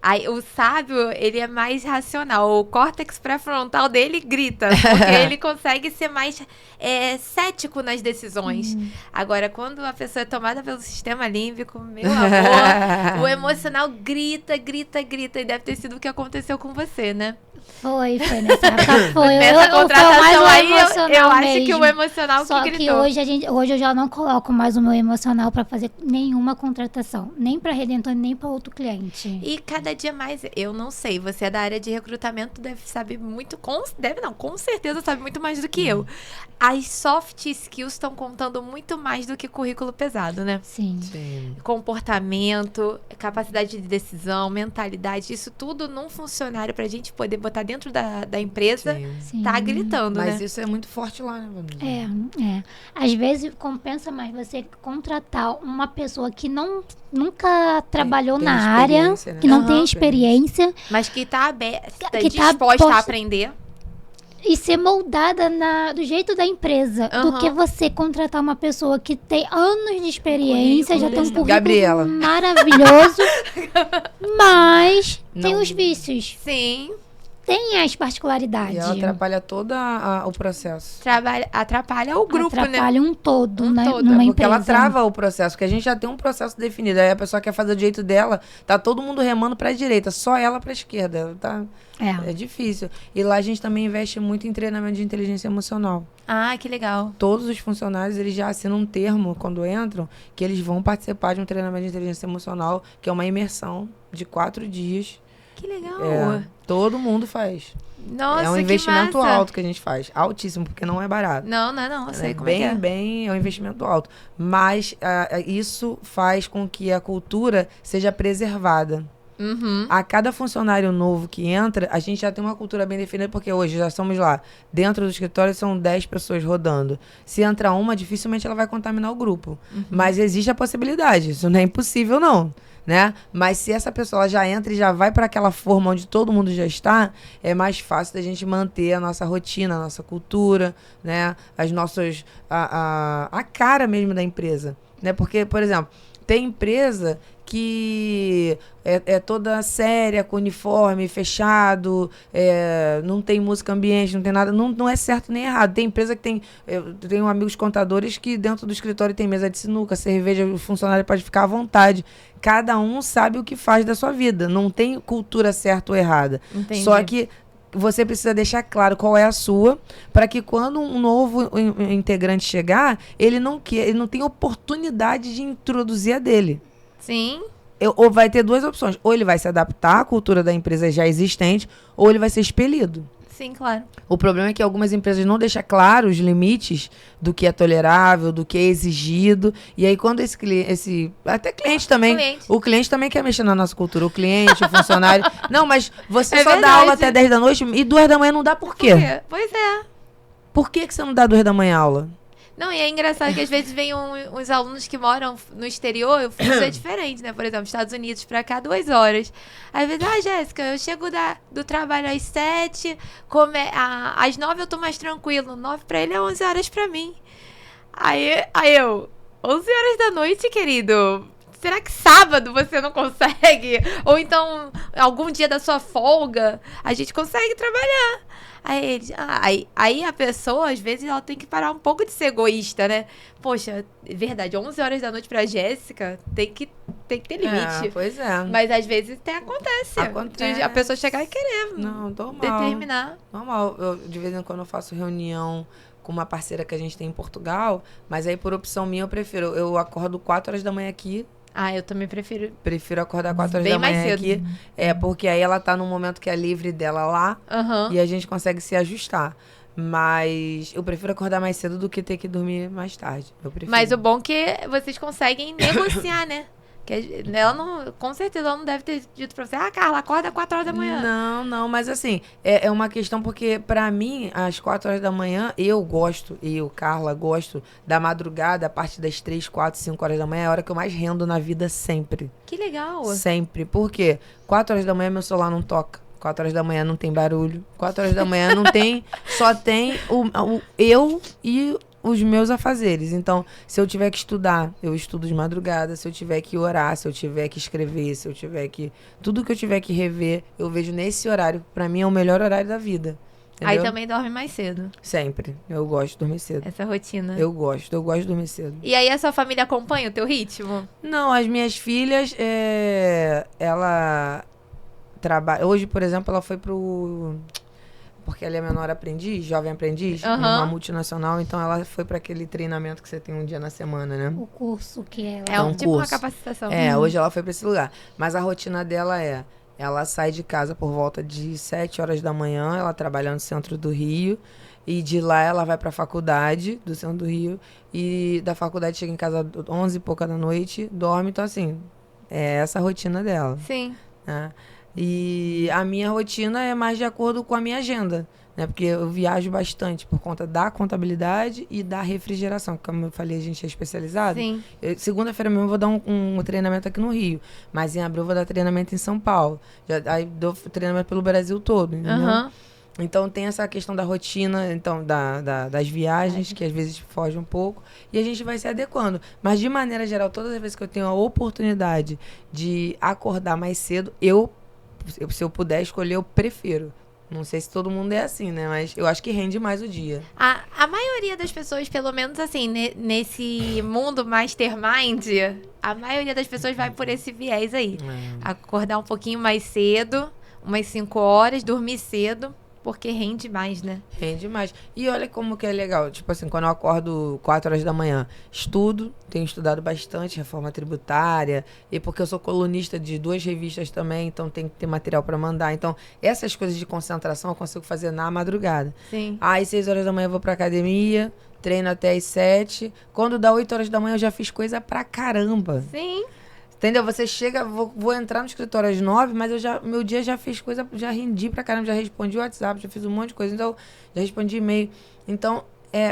Aí, o sábio, ele é mais racional. O córtex pré-frontal dele grita, porque ele consegue ser mais cético nas decisões. Agora, quando a pessoa é tomada pelo sistema límbico, meu amor, o emocional grita. E deve ter sido o que aconteceu com você, né? Foi nessa época, foi. Nessa contratação aí, eu acho mesmo. que o emocional Só que gritou. Que hoje eu já não coloco mais o meu emocional pra fazer nenhuma contratação. Nem pra Redentor, nem pra outro cliente. E cada dia mais, eu não sei, você é da área de recrutamento, deve saber muito, com certeza sabe muito mais do que eu. As soft skills estão contando muito mais do que currículo pesado, né? Sim. Comportamento, capacidade de decisão, mentalidade, isso tudo num funcionário pra gente poder botar dentro da empresa, Sim. tá gritando, Mas né? isso é muito forte lá, né, Vanessa? Às vezes compensa mais você contratar uma pessoa que nunca trabalhou na área, né? Que não tem experiência. Mas que tá aberta, que disposta tá a aprender. E ser moldada do jeito da empresa, do que você contratar uma pessoa que tem anos de experiência, já tem um currículo Gabriela. maravilhoso, mas tem os vícios. Sim. Tem as particularidades. E ela atrapalha todo o processo. Atrapalha o grupo, né? Atrapalha um todo, numa porque empresa. ela trava o processo, porque a gente já tem um processo definido. Aí a pessoa quer fazer do jeito dela, tá todo mundo remando pra direita, só ela pra esquerda. É difícil. E lá a gente também investe muito em treinamento de inteligência emocional. Ah, que legal. Todos os funcionários, eles já assinam um termo, quando entram, que eles vão participar de um treinamento de inteligência emocional, que é uma imersão de 4 dias. Que legal. Todo mundo faz. Nossa, é um investimento alto que a gente faz. Altíssimo, porque não é barato. Não. Eu sei como é. É um investimento alto. Mas isso faz com que a cultura seja preservada. A cada funcionário novo que entra, a gente já tem uma cultura bem definida, porque hoje já estamos lá. Dentro do escritório são 10 pessoas rodando. Se entra uma, dificilmente ela vai contaminar o grupo. Mas existe a possibilidade. Isso não é impossível, não. Né? Mas se essa pessoa ela já entra e já vai para aquela forma onde todo mundo já está, é mais fácil da gente manter a nossa rotina, a nossa cultura, né? As nossas a cara mesmo da empresa, né? Porque, por exemplo, tem empresa que é toda séria, com uniforme, fechado, não tem música ambiente, não tem nada. Não é certo nem errado. Tem empresa que tem... Eu tenho amigos contadores que dentro do escritório tem mesa de sinuca, cerveja, o funcionário pode ficar à vontade. Cada um sabe o que faz da sua vida. Não tem cultura certa ou errada. Entendi. Só que você precisa deixar claro qual é a sua, para que quando um novo integrante chegar, ele não tem oportunidade de introduzir a dele. Sim. Ou vai ter duas opções. Ou ele vai se adaptar à cultura da empresa já existente, ou ele vai ser expelido. Sim, claro. O problema é que algumas empresas não deixam claro os limites do que é tolerável, do que é exigido. E aí, quando até cliente também. O cliente também quer mexer na nossa cultura. O cliente, o funcionário. Não, mas você só dá aula até 10 da noite e 2 da manhã não dá por quê? Pois é. Por que você não dá 2 da manhã aula? Não, e é engraçado que às vezes vem uns alunos que moram no exterior, o fuso é diferente, né? Por exemplo, Estados Unidos pra cá, 2 horas. Às vezes, Jéssica, eu chego do trabalho às 7, às 9 eu tô mais tranquilo, 9 pra ele é 11 horas pra mim. Aí eu, 11 horas da noite, querido, será que sábado você não consegue? Ou então, algum dia da sua folga, a gente consegue trabalhar. Aí a pessoa, às vezes, ela tem que parar um pouco de ser egoísta, né? Poxa, verdade, 11 horas da noite pra Jéssica, tem que ter limite. Pois é. Mas às vezes até acontece. De a pessoa chegar e querer determinar. Normal. De vez em quando eu faço reunião com uma parceira que a gente tem em Portugal, mas aí por opção minha eu prefiro. Eu acordo 4 horas da manhã aqui. Eu também prefiro. Prefiro acordar 4 horas da manhã aqui. Porque aí ela tá num momento que é livre dela lá. E a gente consegue se ajustar. Mas eu prefiro acordar mais cedo do que ter que dormir mais tarde. Mas o bom é que vocês conseguem negociar, né? Que ela não, com certeza ela não deve ter dito pra você, Carla, acorda 4 horas da manhã. Não, mas assim, é uma questão porque pra mim, às 4 horas da manhã, Carla, gosto da madrugada, a partir das 3, 4, 5 horas da manhã, é a hora que eu mais rendo na vida sempre. Que legal. Sempre. Por quê? 4 horas da manhã meu celular não toca. 4 horas da manhã não tem barulho. 4 horas da manhã não tem, só tem eu e os meus afazeres. Então, se eu tiver que estudar, eu estudo de madrugada. Se eu tiver que orar, se eu tiver que escrever, se eu tiver que... Tudo que eu tiver que rever, eu vejo nesse horário. Pra mim é o melhor horário da vida. Entendeu? Aí também dorme mais cedo. Sempre. Eu gosto de dormir cedo. Essa rotina. Eu gosto de dormir cedo. E aí a sua família acompanha o teu ritmo? Não, as minhas filhas, ela trabalha... Hoje, por exemplo, ela foi porque ela é menor aprendiz, jovem aprendiz, uma multinacional, então ela foi para aquele treinamento que você tem um dia na semana, né? O curso que ela... Tipo uma capacitação. Hoje ela foi para esse lugar. Mas a rotina dela ela sai de casa por volta de 7 horas da manhã, ela trabalha no centro do Rio, e de lá ela vai para a faculdade do centro do Rio, e da faculdade chega em casa 11 e pouca da noite, dorme, então assim, é essa a rotina dela. Sim. Né? E a minha rotina é mais de acordo com a minha agenda, né? Porque eu viajo bastante por conta da contabilidade e da refrigeração. Como eu falei, a gente é especializado. Sim. Segunda-feira mesmo eu vou dar um treinamento aqui no Rio. Mas em abril eu vou dar treinamento em São Paulo. Aí dou treinamento pelo Brasil todo, entendeu? Então tem essa questão da rotina, então, das viagens, que às vezes foge um pouco, e a gente vai se adequando. Mas de maneira geral, todas as vezes que eu tenho a oportunidade de acordar mais cedo, se eu puder escolher, eu prefiro. Não sei se todo mundo é assim, né? Mas eu acho que rende mais o dia. A maioria das pessoas, pelo menos assim, nesse mundo mastermind, a maioria das pessoas vai por esse viés aí. Acordar um pouquinho mais cedo, umas 5 horas, dormir cedo, porque rende mais, né? Rende mais. E olha como que é legal. Tipo assim, quando eu acordo 4 horas da manhã, estudo, tenho estudado bastante reforma tributária, e porque eu sou colunista de 2 revistas também, então tem que ter material para mandar. Então, essas coisas de concentração eu consigo fazer na madrugada. Sim. Aí, 6 horas da manhã eu vou pra academia, treino até as 7. Quando dá 8 horas da manhã eu já fiz coisa pra caramba. Sim. Entendeu? Você chega, vou entrar no escritório às 9, mas meu dia já fiz coisa, já rendi pra caramba, já respondi o WhatsApp, já fiz um monte de coisa, então já respondi e-mail. Então,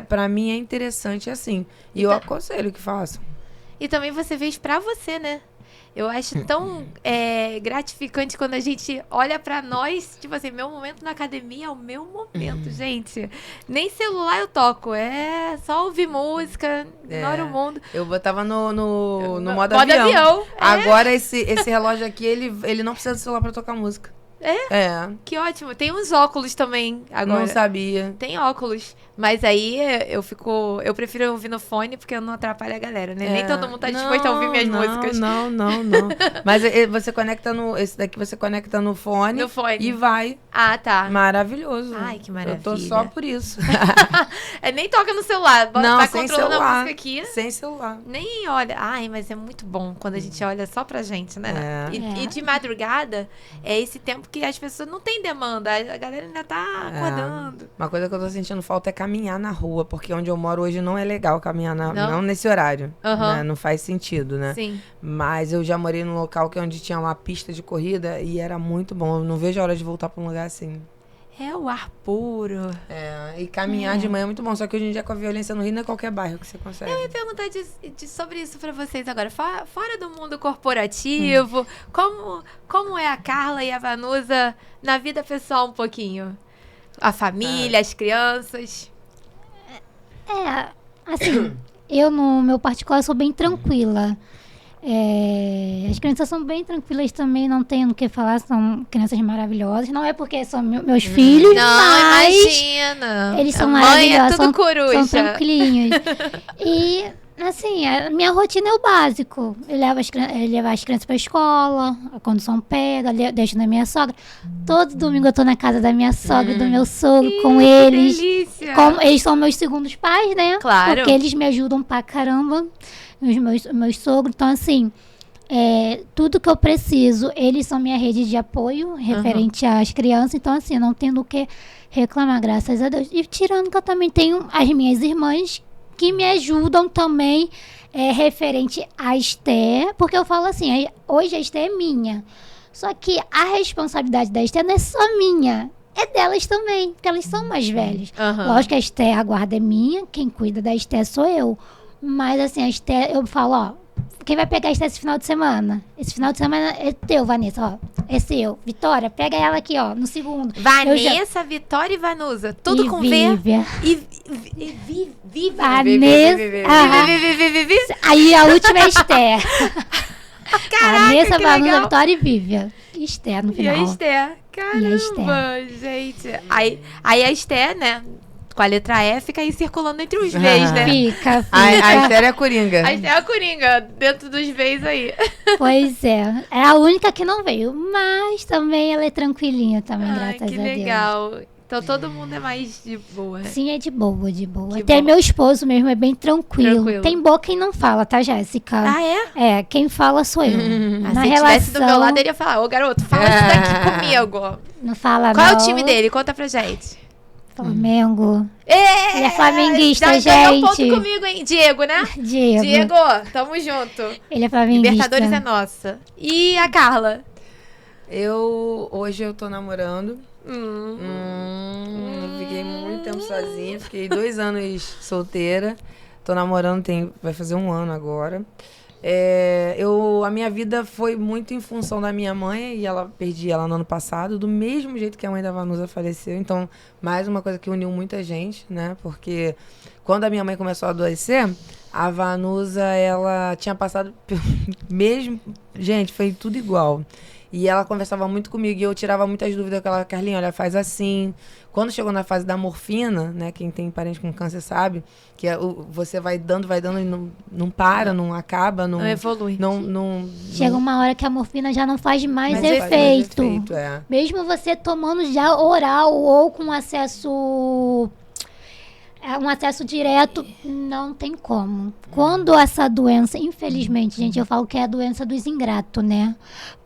pra mim é interessante assim. E eu aconselho que façam. E também você fez pra você, né? Eu acho tão gratificante quando a gente olha pra nós, tipo assim, meu momento na academia é o meu momento, gente. Nem celular eu toco, é só ouvir música, ignora o mundo. Eu botava no modo avião. Agora esse relógio aqui, ele não precisa do celular pra tocar música. É? Que ótimo. Tem uns óculos também agora. Não sabia. Tem óculos. Mas aí eu prefiro ouvir no fone porque eu não atrapalho a galera, né? Nem todo mundo tá disposto a ouvir minhas músicas. Não. Mas você conecta esse daqui você conecta no fone. No fone. E vai. Ah, tá. Maravilhoso. Ai, que maravilha. Eu tô só por isso. Nem toca no celular. Não, vai sem controlando celular. a música aqui. Sem celular. Nem olha. Ai, mas é muito bom quando a gente olha só pra gente, né? É. E de madrugada é esse tempo que as pessoas não têm demanda. A galera ainda tá acordando. Uma coisa que eu tô sentindo falta é caminhar na rua, porque onde eu moro hoje não é legal caminhar não nesse horário. Né? Não faz sentido, né? Sim. Mas eu já morei num local onde tinha uma pista de corrida e era muito bom. Eu não vejo a hora de voltar pra um lugar assim. É o ar puro. E caminhar de manhã é muito bom. Só que hoje em dia com a violência no Rio não é qualquer bairro que você consegue. Eu ia perguntar sobre isso pra vocês agora. Fora do mundo corporativo, como é a Carla e a Vanusa na vida pessoal um pouquinho? A família, as crianças? Assim, eu no meu particular sou bem tranquila. As crianças são bem tranquilas também, não tenho o que falar, são crianças maravilhosas. Não é porque são meus filhos, mas imagina. Eles são a mãe maravilhosos, é tudo coruja. São tranquilinhos. E, assim, a minha rotina é o básico. Eu levo as crianças pra escola, a condução pega, deixo na minha sogra. Todo domingo eu tô na casa da minha sogra e do meu sogro com eles. Delícia. Eles são meus segundos pais, né? Claro. Porque eles me ajudam pra caramba, meus sogros. Então, assim, tudo que eu preciso, eles são minha rede de apoio referente às crianças. Então, assim, eu não tenho do que reclamar, graças a Deus. E tirando que eu também tenho as minhas irmãs que me ajudam também referente à Esté, porque eu falo assim, hoje a Esté é minha. Só que a responsabilidade da Esté não é só minha, é delas também, porque elas são mais velhas. Lógico que a Esté, a guarda é minha, quem cuida da Esté sou eu. Mas assim, a Esté, eu falo, quem vai pegar a Esté esse final de semana? Esse final de semana é teu, Vanessa, é seu. Vitória, pega ela aqui, no segundo. Vanessa, Vitória e Vanusa, tudo com Vívia. Viva. Vanessa. Aí a última é Esté. Caraca, Vanessa, que Vanusa, legal. Vitória e Vívia. Esté no final. E a Esté. Caramba, gente. Aí a Esté, né? Com a letra E, fica aí circulando entre os V's, né? Fica. A Esté é a Coringa. A Esté é a Coringa, dentro dos V's aí. Pois é. É a única que não veio. Mas também ela é tranquilinha também, graças a Deus. Que legal. Então todo mundo é mais de boa. Sim, é de boa, de boa. Que Até bom. meu esposo mesmo é bem tranquilo. Tem boca quem não fala, tá, Jéssica? Ah, é? Quem fala sou eu. Na Se relação, tivesse do meu lado, ele ia falar, ô garoto, fala isso daqui comigo. não fala Qual não. é o time dele? Conta pra gente. Flamengo. Ele é flamenguista, já ganhou gente. ponto comigo, hein? Diego, né? Diego. Tamo junto. Ele é flamenguista. Libertadores é nossa. E a Carla? Hoje eu tô namorando. Eu fiquei muito tempo sozinha. Fiquei 2 anos solteira. Tô namorando, vai fazer 1 ano agora. A minha vida foi muito em função da minha mãe, e perdi ela no ano passado, do mesmo jeito que a mãe da Vanusa faleceu. Então, mais uma coisa que uniu muita gente, né? Porque quando a minha mãe começou a adoecer, a Vanusa, ela tinha passado pelo mesmo... Gente, foi tudo igual. E ela conversava muito comigo e eu tirava muitas dúvidas com ela. Carlinha, olha, faz assim. Quando chegou na fase da morfina, né? Quem tem parente com câncer sabe, que você vai dando e não para, não acaba. Não evolui. Chega uma hora que a morfina já não faz mais Mas efeito. é. Mesmo você tomando já oral ou com acesso... um acesso direto, não tem como. Quando essa doença, infelizmente, gente, eu falo que é a doença dos ingratos, né?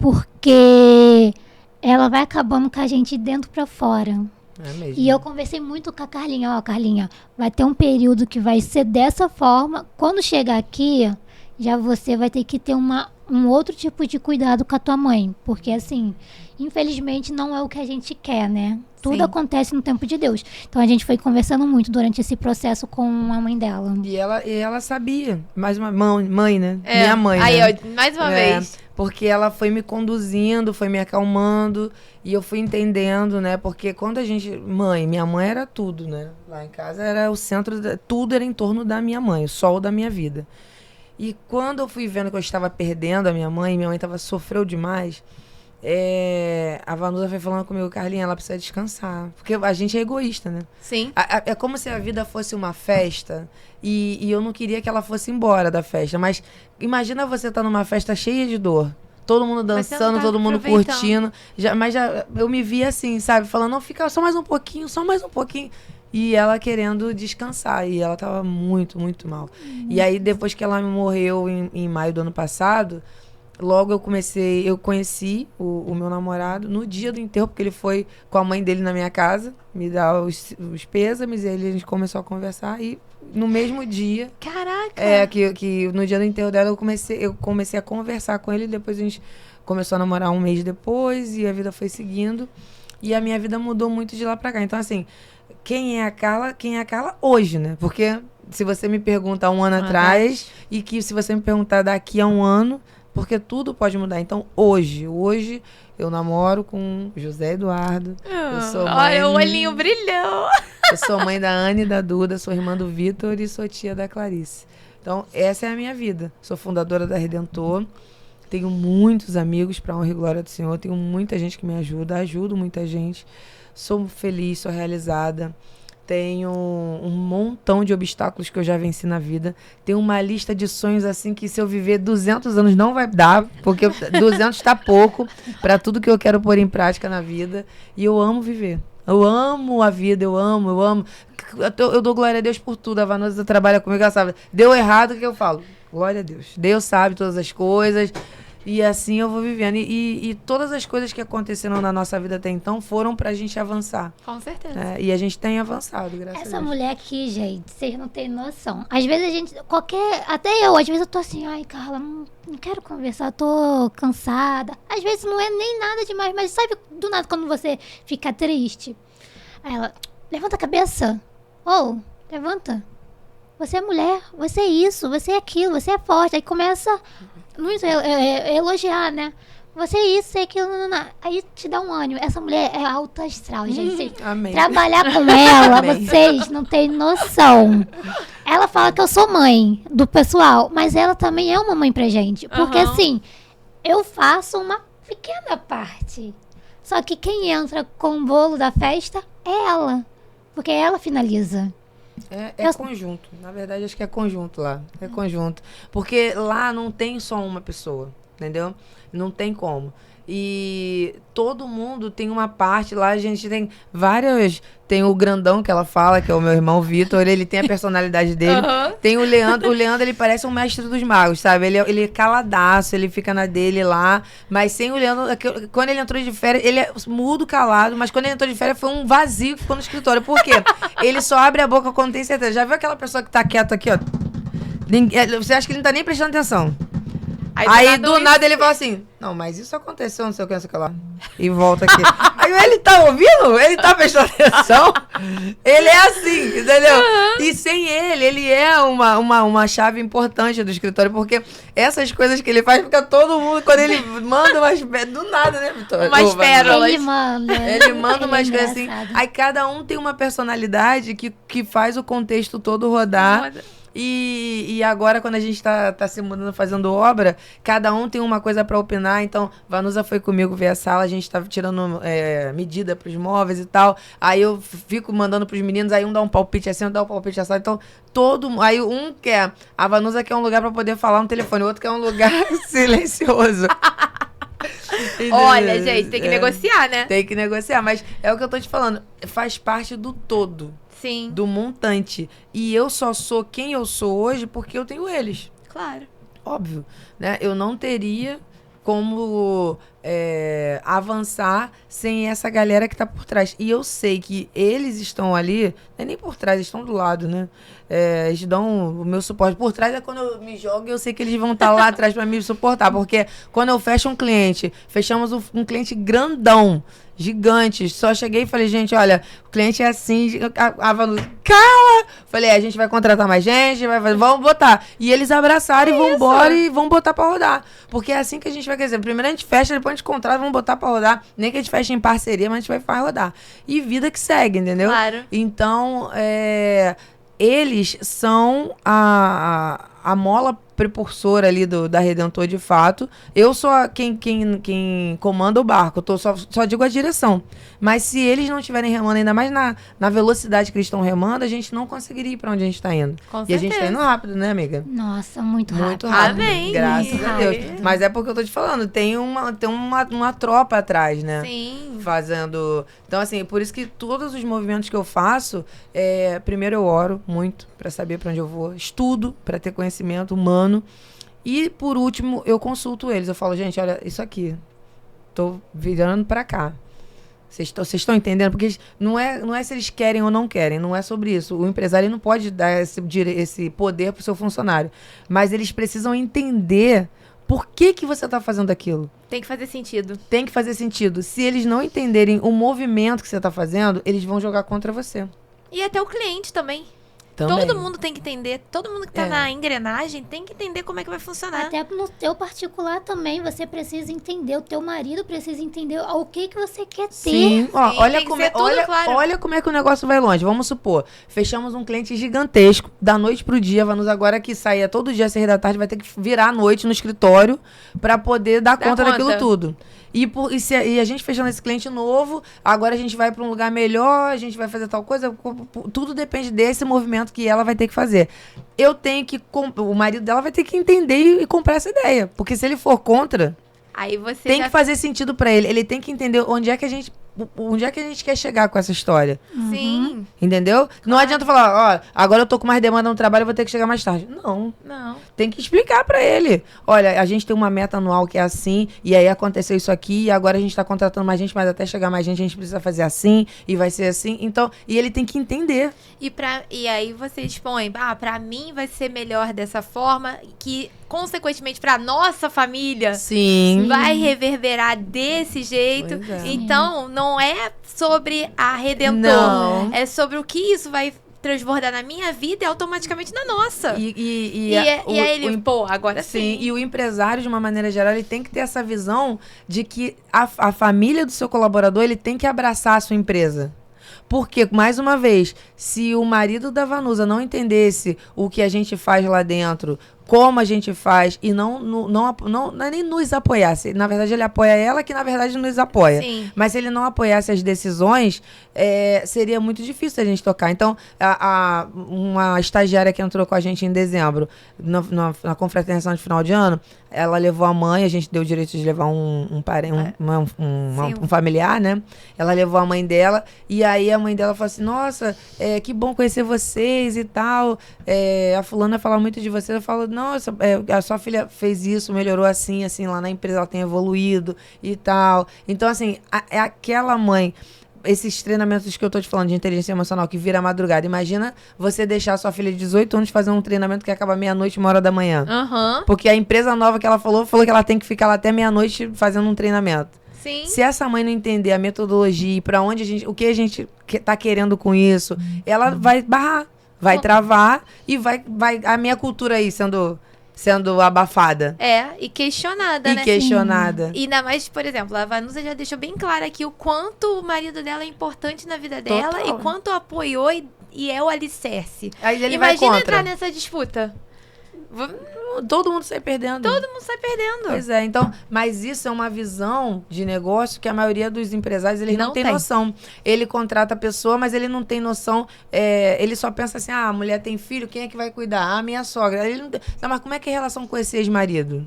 Porque ela vai acabando com a gente de dentro pra fora. É mesmo. E eu conversei muito com a Carlinha. Carlinha, vai ter um período que vai ser dessa forma. Quando chegar aqui, já você vai ter que ter um outro tipo de cuidado com a tua mãe. Porque, assim, infelizmente, não é o que a gente quer, né? Tudo acontece no tempo de Deus. Então, a gente foi conversando muito durante esse processo com a mãe dela. E ela sabia. Mais uma mãe, né? Minha mãe, Aí, né? ó, mais uma vez. porque ela foi me conduzindo, foi me acalmando, e eu fui entendendo, né? Porque quando a gente... minha mãe era tudo, né? Lá em casa era o centro, tudo era em torno da minha mãe, o sol da minha vida. E quando eu fui vendo que eu estava perdendo a minha mãe sofreu demais, a Vanusa foi falando comigo, Carlinha, ela precisa descansar. Porque a gente é egoísta, né? Sim. É como se a vida fosse uma festa e eu não queria que ela fosse embora da festa. Mas imagina você estar numa festa cheia de dor. Todo mundo dançando, todo mundo curtindo. Mas eu me vi assim, sabe? Falando, não, fica só mais um pouquinho, só mais um pouquinho. E ela querendo descansar. E ela tava muito, muito mal. E aí, depois que ela morreu em maio do ano passado... Logo eu conheci o meu namorado no dia do enterro, porque ele foi com a mãe dele na minha casa, me dar os pêsames, e aí a gente começou a conversar, e no mesmo dia... Caraca! Que no dia do enterro dela eu comecei a conversar com ele, depois a gente começou a namorar um mês depois, e a vida foi seguindo, e a minha vida mudou muito de lá pra cá. Então, assim, quem é a Carla hoje, né? Porque se você me pergunta há um ano atrás, e que se você me perguntar daqui a um ano... Porque tudo pode mudar. Então, hoje eu namoro com José Eduardo. Eu sou mãe... Olha, o olhinho brilhou. Eu sou mãe da Ana e da Duda, sou irmã do Vitor e sou tia da Clarice. Então, essa é a minha vida. Sou fundadora da Redentor. Tenho muitos amigos, para honra e glória do Senhor. Tenho muita gente que me ajudo muita gente. Sou feliz, sou realizada. Tenho um montão de obstáculos que eu já venci na vida. Tenho uma lista de sonhos assim que se eu viver 200 anos não vai dar, porque 200 está pouco para tudo que eu quero pôr em prática na vida. E eu amo viver. Eu amo a vida, eu amo. Eu dou glória a Deus por tudo. A Vanusa trabalha comigo, ela sabe. Deu errado, o que eu falo? Glória a Deus. Deus sabe todas as coisas. E assim eu vou vivendo. E todas as coisas que aconteceram na nossa vida até então foram pra gente avançar. Com certeza. E a gente tem avançado, graças a Deus. Essa mulher aqui, gente, vocês não têm noção. Às vezes a gente, até eu, às vezes eu tô assim, ai, Carla, não quero conversar, tô cansada. Às vezes não é nem nada demais, mas sabe, do nada, quando você fica triste. Aí ela, levanta a cabeça. Levanta. Você é mulher, você é isso, você é aquilo, você é forte. Aí começa... muito elogiar, né? Você é isso, você é aquilo, aí te dá um ânimo. Essa mulher é alta astral, gente. Amém. Trabalhar com ela, vocês não têm noção. Ela fala que eu sou mãe do pessoal, mas ela também é uma mãe pra gente. Porque assim, eu faço uma pequena parte. Só que quem entra com o bolo da festa é ela. Porque ela finaliza. É conjunto. Na verdade, acho que é conjunto lá. É conjunto. Porque lá não tem só uma pessoa, entendeu? Não tem como. E todo mundo tem uma parte lá, a gente tem várias... Tem o grandão que ela fala, que é o meu irmão Vitor, ele tem a personalidade dele. Tem o Leandro, ele parece um mestre dos magos, sabe? Ele é caladaço, ele fica na dele lá. Mas sem o Leandro, quando ele entrou de férias, ele é mudo, calado, mas quando ele entrou de férias foi um vazio que ficou no escritório. Por quê? Ele só abre a boca quando tem certeza. Já viu aquela pessoa que tá quieta aqui, ó? Você acha que ele não tá nem prestando atenção? Aí do nada ele fala assim, não, mas isso aconteceu, não sei o que, não sei o que lá. E volta aqui. Aí ele tá ouvindo? Ele tá prestando atenção? Ele é assim, entendeu? E sem ele é uma chave importante do escritório, porque essas coisas que ele faz, fica todo mundo, quando ele manda umas... Do nada, né, Vitória? Umas pérolas. Ele manda umas coisas assim. Aí cada um tem uma personalidade que faz o contexto todo rodar. E agora, quando a gente tá se mudando, fazendo obra, cada um tem uma coisa pra opinar. Então, Vanusa foi comigo ver a sala, a gente tava tirando medida pros móveis e tal. Aí eu fico mandando pros meninos, aí um dá um palpite assim, um dá um palpite assim. Então, aí um quer, a Vanusa quer um lugar pra poder falar no telefone, o outro quer um lugar silencioso. Olha, gente, tem que negociar, né? Tem que negociar, mas é o que eu tô te falando, faz parte do todo. Sim. Do montante. E eu só sou quem eu sou hoje porque eu tenho eles. Claro. Óbvio, né? Eu não teria como avançar sem essa galera que tá por trás. E eu sei que eles estão ali, não é nem por trás, eles estão do lado, né? Eles dão o meu suporte. Por trás é quando eu me jogo e eu sei que eles vão estar lá atrás para me suportar. Porque quando eu fecho um cliente, fechamos um cliente grandão, gigante. Só cheguei e falei, gente, olha, o cliente é assim. A Vanusa, cala! Falei, a gente vai contratar mais gente, vamos botar. E eles abraçaram e vão embora e vão botar pra rodar. Porque é assim que a gente vai dizer. Primeiro a gente fecha, depois a gente contrata, vamos botar pra rodar. Nem que a gente feche em parceria, mas a gente vai rodar. E vida que segue, entendeu? Claro. Então, eles são a mola precursora ali da Redentor, de fato. Eu sou quem comanda o barco. Eu só digo a direção. Mas se eles não estiverem remando, ainda mais na velocidade que eles estão remando, a gente não conseguiria ir pra onde a gente tá indo. Com e a gente tá indo rápido, né, amiga? Nossa, muito rápido. Muito rápido. Amém. Graças a Deus. Mas é porque eu tô te falando, tem uma tropa atrás, né? Sim. Fazendo. Então, assim, por isso que todos os movimentos que eu faço, primeiro eu oro muito pra saber pra onde eu vou. Estudo pra ter conhecimento humano. E, por último, eu consulto eles. Eu falo, gente, olha, isso aqui. Tô virando pra cá. Vocês estão entendendo? Porque não é se eles querem ou não querem. Não é sobre isso. O empresário não pode dar esse poder pro seu funcionário. Mas eles precisam entender por que você tá fazendo aquilo. Tem que fazer sentido. Tem que fazer sentido. Se eles não entenderem o movimento que você tá fazendo, eles vão jogar contra você. E até o cliente também. Também. Todo mundo tem que entender, todo mundo que tá na engrenagem tem que entender como é que vai funcionar. Até no teu particular também, você precisa entender, o teu marido precisa entender o que você quer ter. Sim, ó, Sim, olha, tem que como ser tudo claro. olha como é que o negócio vai longe. Vamos supor, fechamos um cliente gigantesco, da noite pro dia, vamos agora que saia todo dia às 6 da tarde, vai ter que virar à noite no escritório pra poder dar conta daquilo tudo. E a gente fechando esse cliente novo, agora a gente vai para um lugar melhor, a gente vai fazer tal coisa, tudo depende desse movimento que ela vai ter que fazer. O marido dela vai ter que entender e comprar essa ideia, porque se ele for contra, Aí você tem que fazer sentido para ele. Ele tem que entender onde é que a gente quer chegar com essa história. Sim. Entendeu? Não adianta falar, ó, agora eu tô com mais demanda no trabalho, eu vou ter que chegar mais tarde. Não. Tem que explicar pra ele. Olha, a gente tem uma meta anual que é assim, e aí aconteceu isso aqui, e agora a gente tá contratando mais gente, mas até chegar mais gente, a gente precisa fazer assim, e vai ser assim. Então, e ele tem que entender. E aí você expõe, pra mim vai ser melhor dessa forma, que consequentemente pra nossa família Sim. vai reverberar desse jeito. Pois é. Então, não é sobre a Redentor. Não. É sobre o que isso vai transbordar na minha vida e automaticamente na nossa. E aí ele, agora sim. E o empresário, de uma maneira geral, ele tem que ter essa visão de que a família do seu colaborador, ele tem que abraçar a sua empresa. Porque, mais uma vez, se o marido da Vanusa não entendesse o que a gente faz lá dentro, como a gente faz, e não é nem nos apoiasse. Na verdade, ele apoia ela, que na verdade nos apoia. Sim. Mas se ele não apoiasse as decisões, seria muito difícil a gente tocar. Então, uma estagiária que entrou com a gente em dezembro, na confraternização de final de ano, ela levou a mãe, a gente deu o direito de levar um familiar, né? Ela levou a mãe dela, e aí a mãe dela falou assim, nossa, que bom conhecer vocês e tal. A fulana fala muito de vocês. Eu falo, nossa, a sua filha fez isso, melhorou assim, lá na empresa ela tem evoluído e tal. Então, assim, é aquela mãe, esses treinamentos que eu tô te falando de inteligência emocional que vira madrugada. Imagina você deixar a sua filha de 18 anos fazer um treinamento que acaba meia-noite, 1h Aham. Porque a empresa nova que ela falou que ela tem que ficar lá até meia-noite fazendo um treinamento. Sim. Se essa mãe não entender a metodologia e pra onde o que a gente tá querendo com isso, ela vai barrar, vai travar e vai a minha cultura aí sendo abafada. E questionada, né? E questionada. E ainda mais, por exemplo, a Vanusa já deixou bem claro aqui o quanto o marido dela é importante na vida dela. Total. E quanto apoiou e é o alicerce. Aí ele vai Imagina contra. entrar nessa disputa. Todo mundo sai perdendo. Todo mundo sai perdendo. Pois é, então, mas isso é uma visão de negócio que a maioria dos empresários, eles não tem noção. Ele contrata a pessoa, mas ele não tem noção, ele só pensa assim, a mulher tem filho, quem é que vai cuidar? A minha sogra. Ele não tem, mas como é que é a relação com esse ex-marido?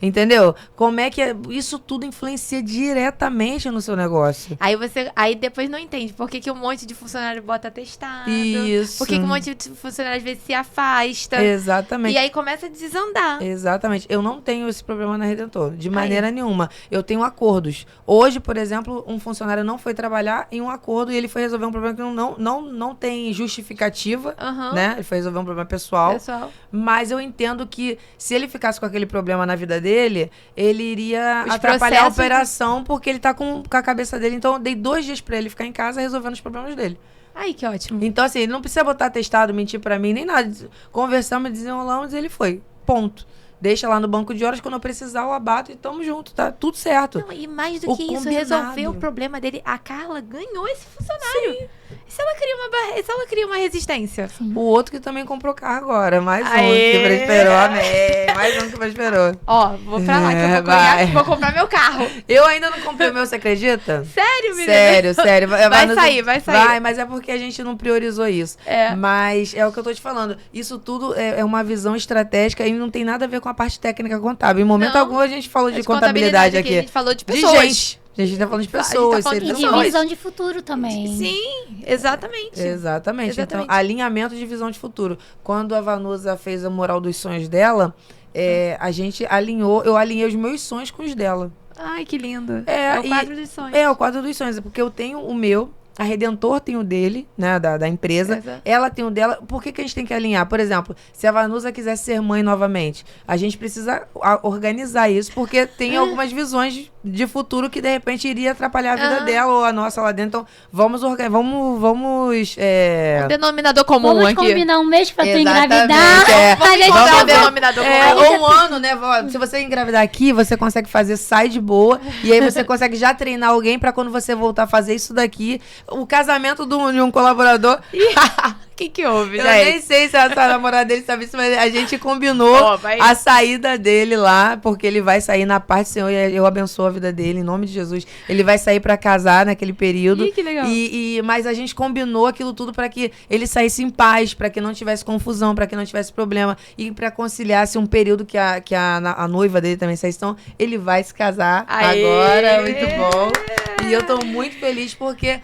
Entendeu? Como é que isso tudo influencia diretamente no seu negócio? Aí depois não entende por que um monte de funcionário bota atestado. Isso. Por que um monte de funcionário às vezes se afasta. Exatamente. E aí começa a desandar. Exatamente. Eu não tenho esse problema na Redentor, de maneira nenhuma. Eu tenho acordos. Hoje, por exemplo, um funcionário não foi trabalhar em um acordo e ele foi resolver um problema que não tem justificativa, né? Ele foi resolver um problema pessoal. Mas eu entendo que se ele ficasse com aquele problema na vida dele, ele iria atrapalhar a operação porque ele tá com a cabeça dele. Então, eu dei 2 dias pra ele ficar em casa resolvendo os problemas dele. Ai, que ótimo. Então, assim, ele não precisa botar atestado, mentir pra mim, nem nada. Conversamos, desenrolamos e ele foi. Ponto. Deixa lá no banco de horas, quando eu precisar, eu abato e tamo junto, tá tudo certo. Não, e mais do que isso, resolveu o problema dele. A Carla ganhou esse funcionário. Sim. E se ela cria uma resistência? Sim. O outro que também comprou carro agora. Mais um que prosperou, amém. Mais um que prosperou. Ó, vou pra lá que eu vou comprar meu carro. Eu ainda não comprei o meu, você acredita? Sério, menina? Sério. Vai sair. Vai, mas é porque a gente não priorizou isso. Mas é o que eu tô te falando. Isso tudo é uma visão estratégica e não tem nada a ver com a parte técnica contábil. Em momento algum a gente falou de contabilidade aqui. A gente falou de pessoas. De gente. A gente tá falando de pessoas. E de visão de futuro também. Sim, exatamente. Então, alinhamento de visão de futuro. Quando a Vanusa fez a Moral dos Sonhos dela, a gente eu alinhei os meus sonhos com os dela. Ai, que lindo. É o quadro dos sonhos. É o quadro dos sonhos, porque eu tenho o meu, a Redentor tem o dele, né, da empresa. Ela tem o dela. Por que a gente tem que alinhar? Por exemplo, se a Vanusa quiser ser mãe novamente, a gente precisa organizar isso, porque tem algumas visões de futuro que, de repente, iria atrapalhar a vida dela ou a nossa lá dentro. Então, vamos um denominador comum aqui. Vamos combinar um mês pra tu engravidar. Vamos um denominador comum. Ou um ano, né? Se você engravidar aqui, você consegue fazer de boa. E aí você consegue já treinar alguém pra quando você voltar a fazer isso daqui. O casamento de um colaborador. O que houve, gente? Eu nem sei se a namorada dele sabe isso, mas a gente combinou a saída dele lá, porque ele vai sair na parte do Senhor e eu abençoo a vida dele, em nome de Jesus. Ele vai sair pra casar naquele período. Ih, que legal. Mas a gente combinou aquilo tudo pra que ele saísse em paz, pra que não tivesse confusão, pra que não tivesse problema e pra conciliasse um período que a noiva dele também saísse. Então, ele vai se casar agora, muito bom. E eu tô muito feliz porque,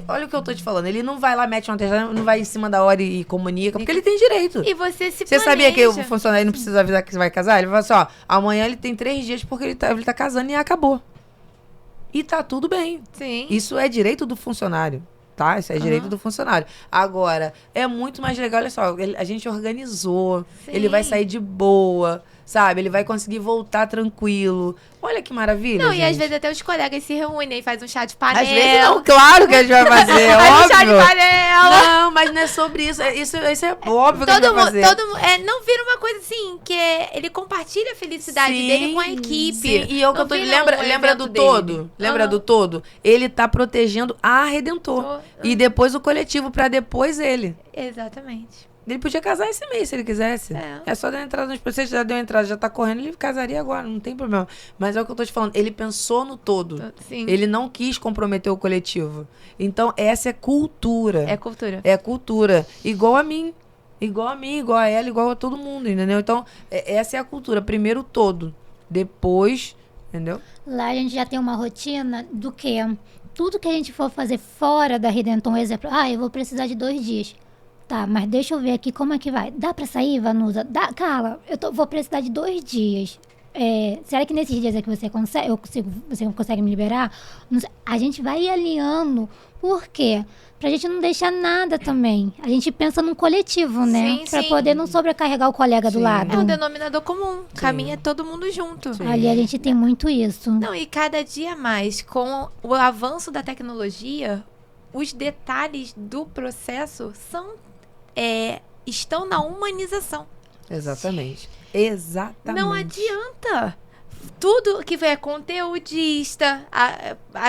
olha o que eu tô te falando, ele não vai lá, mete uma testa, não vai em cima da hora e comunica, porque ele tem direito. E você se Você sabia que o funcionário não precisa avisar que você vai casar? Ele fala assim, amanhã ele tem 3 dias porque ele tá casando e acabou. E tá tudo bem. Sim. Isso é direito do funcionário, tá? Isso é direito do funcionário. Agora, é muito mais legal, olha só, a gente organizou, ele vai sair de boa, sabe? Ele vai conseguir voltar tranquilo. Olha que maravilha, Não, gente. E às vezes até os colegas se reúnem e fazem um chá de panela. Às vezes não, claro que a gente vai fazer, óbvio. Um chá de panela. Não, mas não é sobre isso. Isso é óbvio que a gente vai fazer. Não vira uma coisa assim, que ele compartilha a felicidade dele com a equipe. Sim, e lembra do todo? Lembra do todo? Ele tá protegendo a Redentor. E depois o coletivo, pra depois ele. Exatamente. Ele podia casar esse mês, se ele quisesse. É só dar entrada nos processos, já deu entrada, já tá correndo, ele casaria agora, não tem problema. Mas é o que eu tô te falando, ele pensou no todo. Sim. Ele não quis comprometer o coletivo. Então, essa é cultura. É cultura. É cultura. Igual a mim, igual a ela, igual a todo mundo, entendeu? Então, essa é a cultura. Primeiro o todo, depois, entendeu? Lá a gente já tem uma rotina do que tudo que a gente for fazer fora da Redentor, um exemplo, eu vou precisar de 2 dias. Tá, mas deixa eu ver aqui como é que vai. Dá pra sair, Vanusa? Dá, Carla, vou precisar de 2 dias. Será que nesses dias aqui você consegue me liberar? Não sei. A gente vai alinhando. Por quê? Pra gente não deixar nada também. A gente pensa num coletivo, né? Pra poder não sobrecarregar o colega do lado. É um denominador comum. Caminha todo mundo junto. Ali a gente tem muito isso. Não, e cada dia mais, com o avanço da tecnologia, os detalhes do processo estão na humanização. Exatamente. Não adianta. Tudo que é conteudista,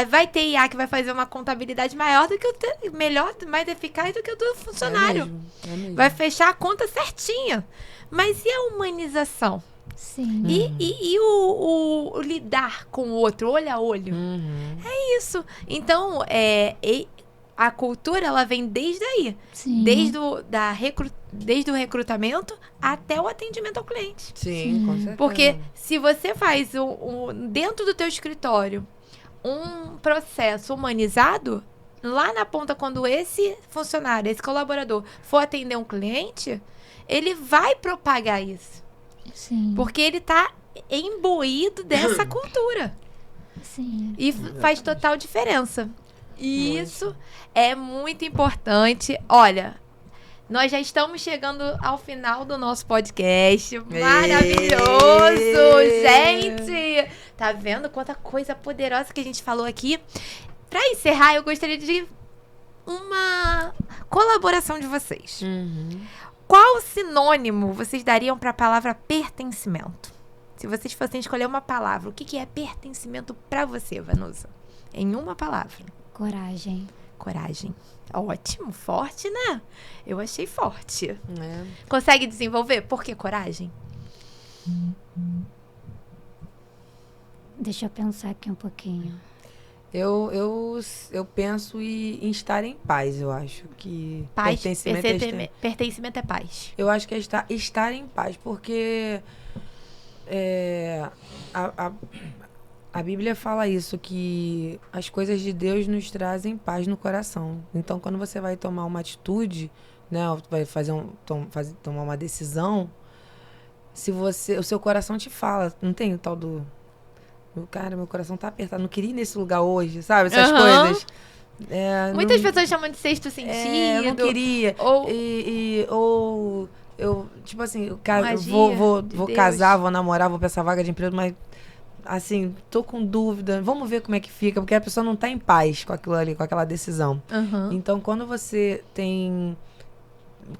vai ter IA que vai fazer uma contabilidade maior do que melhor, mais eficaz do que o do funcionário. É mesmo. Vai fechar a conta certinha. Mas e a humanização? Sim. E o lidar com o outro, olho a olho? É isso. Então, a cultura, ela vem desde aí. Sim. Desde o recrutamento até o atendimento ao cliente. Sim, com certeza. Porque se você faz dentro do teu escritório um processo humanizado, lá na ponta, quando esse funcionário, esse colaborador for atender um cliente, ele vai propagar isso. Sim. Porque ele tá imbuído dessa cultura. Sim. E faz total diferença. E isso é muito importante. Olha, nós já estamos chegando ao final do nosso podcast. Maravilhoso, gente! Tá vendo quanta coisa poderosa que a gente falou aqui? Pra encerrar, eu gostaria de uma colaboração de vocês. Qual sinônimo vocês dariam para a palavra pertencimento? Se vocês fossem escolher uma palavra, o que é pertencimento para você, Vanusa? Em uma palavra. Coragem. Coragem. Ótimo, forte, né? Eu achei forte. É. Consegue desenvolver? Por que coragem? Deixa eu pensar aqui um pouquinho. Eu penso em estar em paz, eu acho que Paz, pertencimento é paz. eu acho que é estar em paz, porque a Bíblia fala isso, que as coisas de Deus nos trazem paz no coração. Então, quando você vai tomar uma atitude, né, vai tomar uma decisão, se o seu coração te fala, não tem o tal do... Cara, meu coração tá apertado, não queria ir nesse lugar hoje, sabe? Essas coisas. Muitas pessoas chamam de sexto sentido. Eu não queria. Ou eu, tipo assim, vou casar, vou namorar, vou pra essa vaga de emprego, mas assim, tô com dúvida, vamos ver como é que fica, porque a pessoa não tá em paz com aquilo ali, com aquela decisão. Então, quando você tem...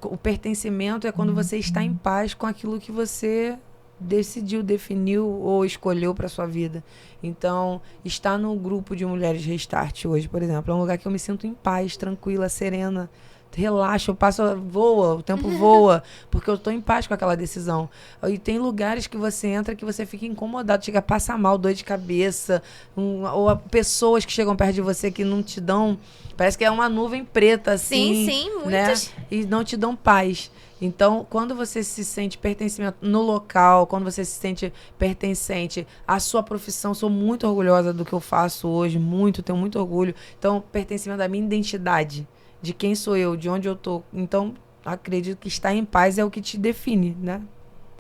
O pertencimento é quando você está em paz com aquilo que você decidiu, definiu ou escolheu para sua vida. Então, estar no grupo de mulheres Restart hoje, por exemplo, é um lugar que eu me sinto em paz, tranquila, serena, relaxa, o tempo voa, porque eu tô em paz com aquela decisão. E tem lugares que você entra que você fica incomodado, chega a passar mal, dor de cabeça, ou pessoas que chegam perto de você que não te dão, parece que é uma nuvem preta, assim. Sim, muitos. Né? E não te dão paz. Então, quando você se sente pertencimento no local, quando você se sente pertencente à sua profissão, sou muito orgulhosa do que eu faço hoje, tenho muito orgulho. Então, pertencimento da minha identidade, de quem sou eu, de onde eu tô. Então, acredito que estar em paz é o que te define, né?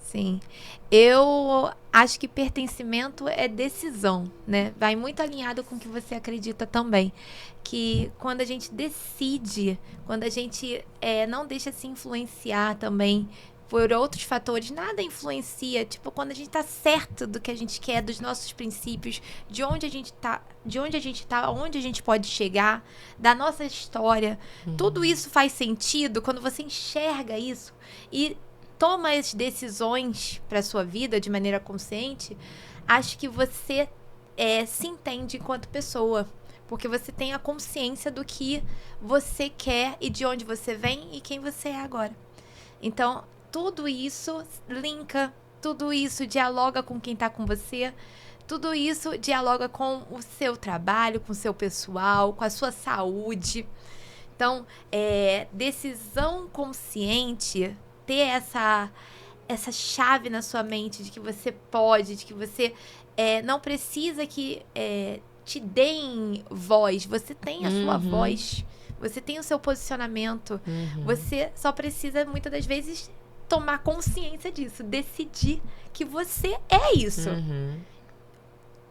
Sim. Eu acho que pertencimento é decisão, né? Vai muito alinhado com o que você acredita também. Que quando a gente decide, quando a gente não deixa se influenciar também por outros fatores, nada influencia. Tipo, quando a gente tá certo do que a gente quer, dos nossos princípios, de onde a gente tá, onde a gente pode chegar, da nossa história. Tudo isso faz sentido quando você enxerga isso e toma as decisões para sua vida de maneira consciente. Acho que você se entende enquanto pessoa, porque você tem a consciência do que você quer e de onde você vem e quem você é agora. Então, tudo isso linka, tudo isso dialoga com quem está com você, tudo isso dialoga com o seu trabalho, com o seu pessoal, com a sua saúde. Então, decisão consciente, ter essa chave na sua mente de que você pode, de que você não precisa que te deem voz. Você tem a sua voz, você tem o seu posicionamento. Você só precisa, muitas das vezes, tomar consciência disso, decidir que você é isso.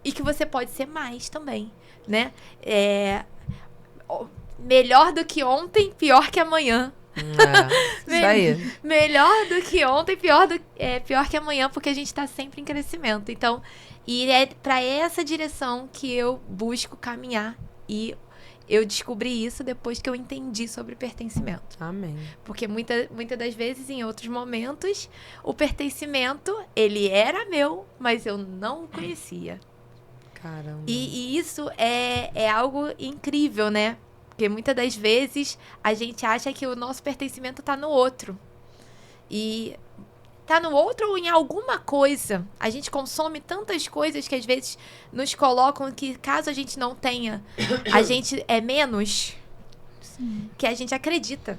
E que você pode ser mais também, né? Melhor do que ontem, pior que amanhã. Isso aí. Melhor do que ontem, pior que amanhã, porque a gente tá sempre em crescimento. Então, e é para essa direção que eu busco caminhar. E eu descobri isso depois que eu entendi sobre pertencimento. Amém. Porque muitas das vezes, em outros momentos, o pertencimento, ele era meu, mas eu não o conhecia. Caramba. E isso é algo incrível, né? Porque muitas das vezes a gente acha que o nosso pertencimento tá no outro. E tá no outro ou em alguma coisa. A gente consome tantas coisas que às vezes nos colocam que, caso a gente não tenha, a gente é menos. que a gente acredita.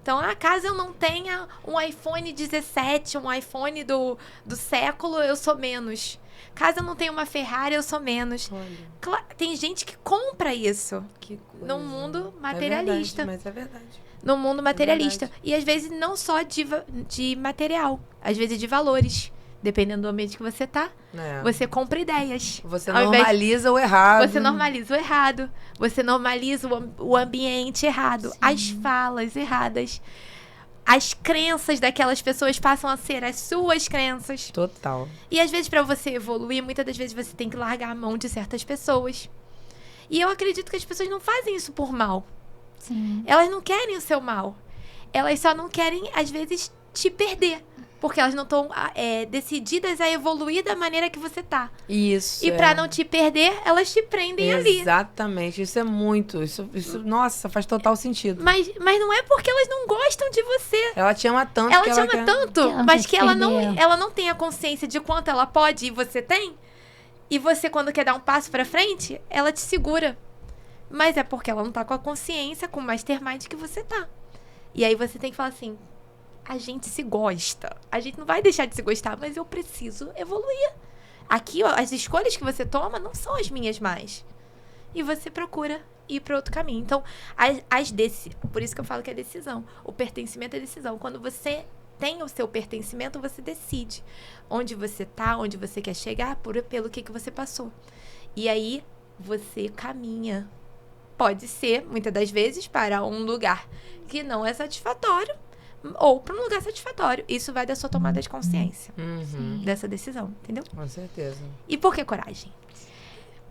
Então, caso eu não tenha um iPhone 17, um iPhone do século, eu sou menos. Caso eu não tenha uma Ferrari, eu sou menos. Tem gente que compra isso. Que coisa. No mundo materialista. É verdade, mas é verdade. No mundo materialista. verdade. E às vezes não só de material. Às vezes de valores. Dependendo do ambiente que você tá. Você compra ideias. Você Ao invés- normaliza o errado. Você normaliza o errado. Você normaliza o ambiente errado. As falas erradas. As crenças daquelas pessoas passam a ser as suas crenças. Total. E às vezes, pra você evoluir, muitas das vezes você tem que largar a mão de certas pessoas. E eu acredito que as pessoas não fazem isso por mal. Sim. Elas não querem o seu mal. Elas só não querem, às vezes, te perder. Porque elas não estão decididas a evoluir da maneira que você tá. Isso. E pra não te perder, elas te prendem ali. Exatamente. Isso é muito. Isso, nossa, faz total sentido. Mas não é porque elas não gostam de você. Ela te ama tanto Ela que te ama quer... tanto, Que ela não mas quer que te perder. ela não tem a consciência de quanto ela pode e você tem. E você, quando quer dar um passo pra frente, ela te segura. Mas é porque ela não tá com a consciência, com o mastermind que você tá. E aí você tem que falar assim, a gente se gosta. A gente não vai deixar de se gostar, mas eu preciso evoluir. Aqui, ó, as escolhas que você toma não são as minhas mais. E você procura ir para outro caminho. Então, por isso que eu falo que é decisão. O pertencimento é decisão. Quando você tem o seu pertencimento, você decide onde você tá, onde você quer chegar, pelo que você passou. E aí, você caminha. Pode ser, muitas das vezes, para um lugar que não é satisfatório, ou para um lugar satisfatório. Isso vai da sua tomada de consciência. Dessa decisão, entendeu? Com certeza. E por que coragem?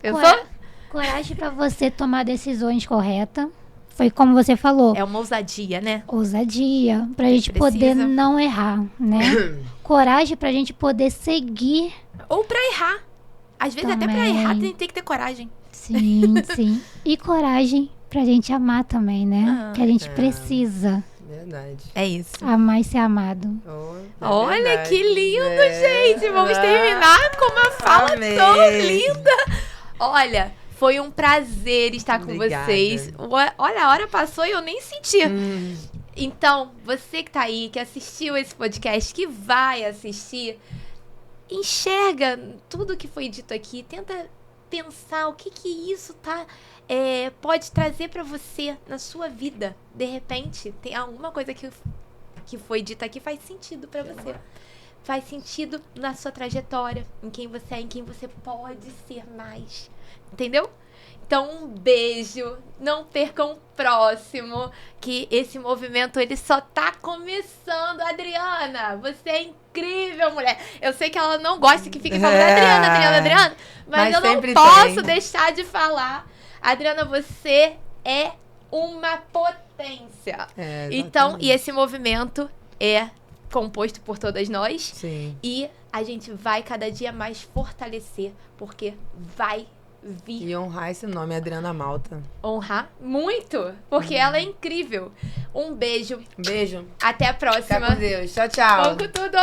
Pensou? Coragem pra você tomar decisões corretas. Foi como você falou. É uma ousadia, né? Ousadia. Pra gente Precisa. poder não errar, né? Coragem pra gente poder seguir. Ou pra errar. Às vezes até pra Também. errar tem que ter coragem. Sim, sim. E coragem pra gente amar também, né? Que a gente É. precisa Verdade. É isso. amar e ser amado. Olha verdade. que lindo, É. gente. Vamos terminar com uma fala Amei. tão linda. Olha, foi um prazer estar com Obrigada. vocês. Olha, a hora passou e eu nem senti. Então, você que tá aí, que assistiu esse podcast, que vai assistir, enxerga tudo que foi dito aqui, tenta pensar o que isso pode trazer pra você na sua vida. De repente, tem alguma coisa que foi dita aqui faz sentido pra você. Faz sentido na sua trajetória, em quem você é, em quem você pode ser mais. Entendeu? Então, um beijo. Não percam o próximo, que esse movimento, ele só tá começando. Adriana, você é incrível, mulher. Eu sei que ela não gosta que fique falando Adriana, mas eu não sempre posso tem. deixar de falar. Adriana, você é uma potência. Então, e esse movimento é composto por todas nós. Sim. E a gente vai cada dia mais fortalecer, porque vai vir E honrar esse nome, Adriana Malta. honrar muito, porque ela é incrível. Um beijo, Beijo. até a Fica próxima. com Deus. Tchau, tchau. Vamos com tudo!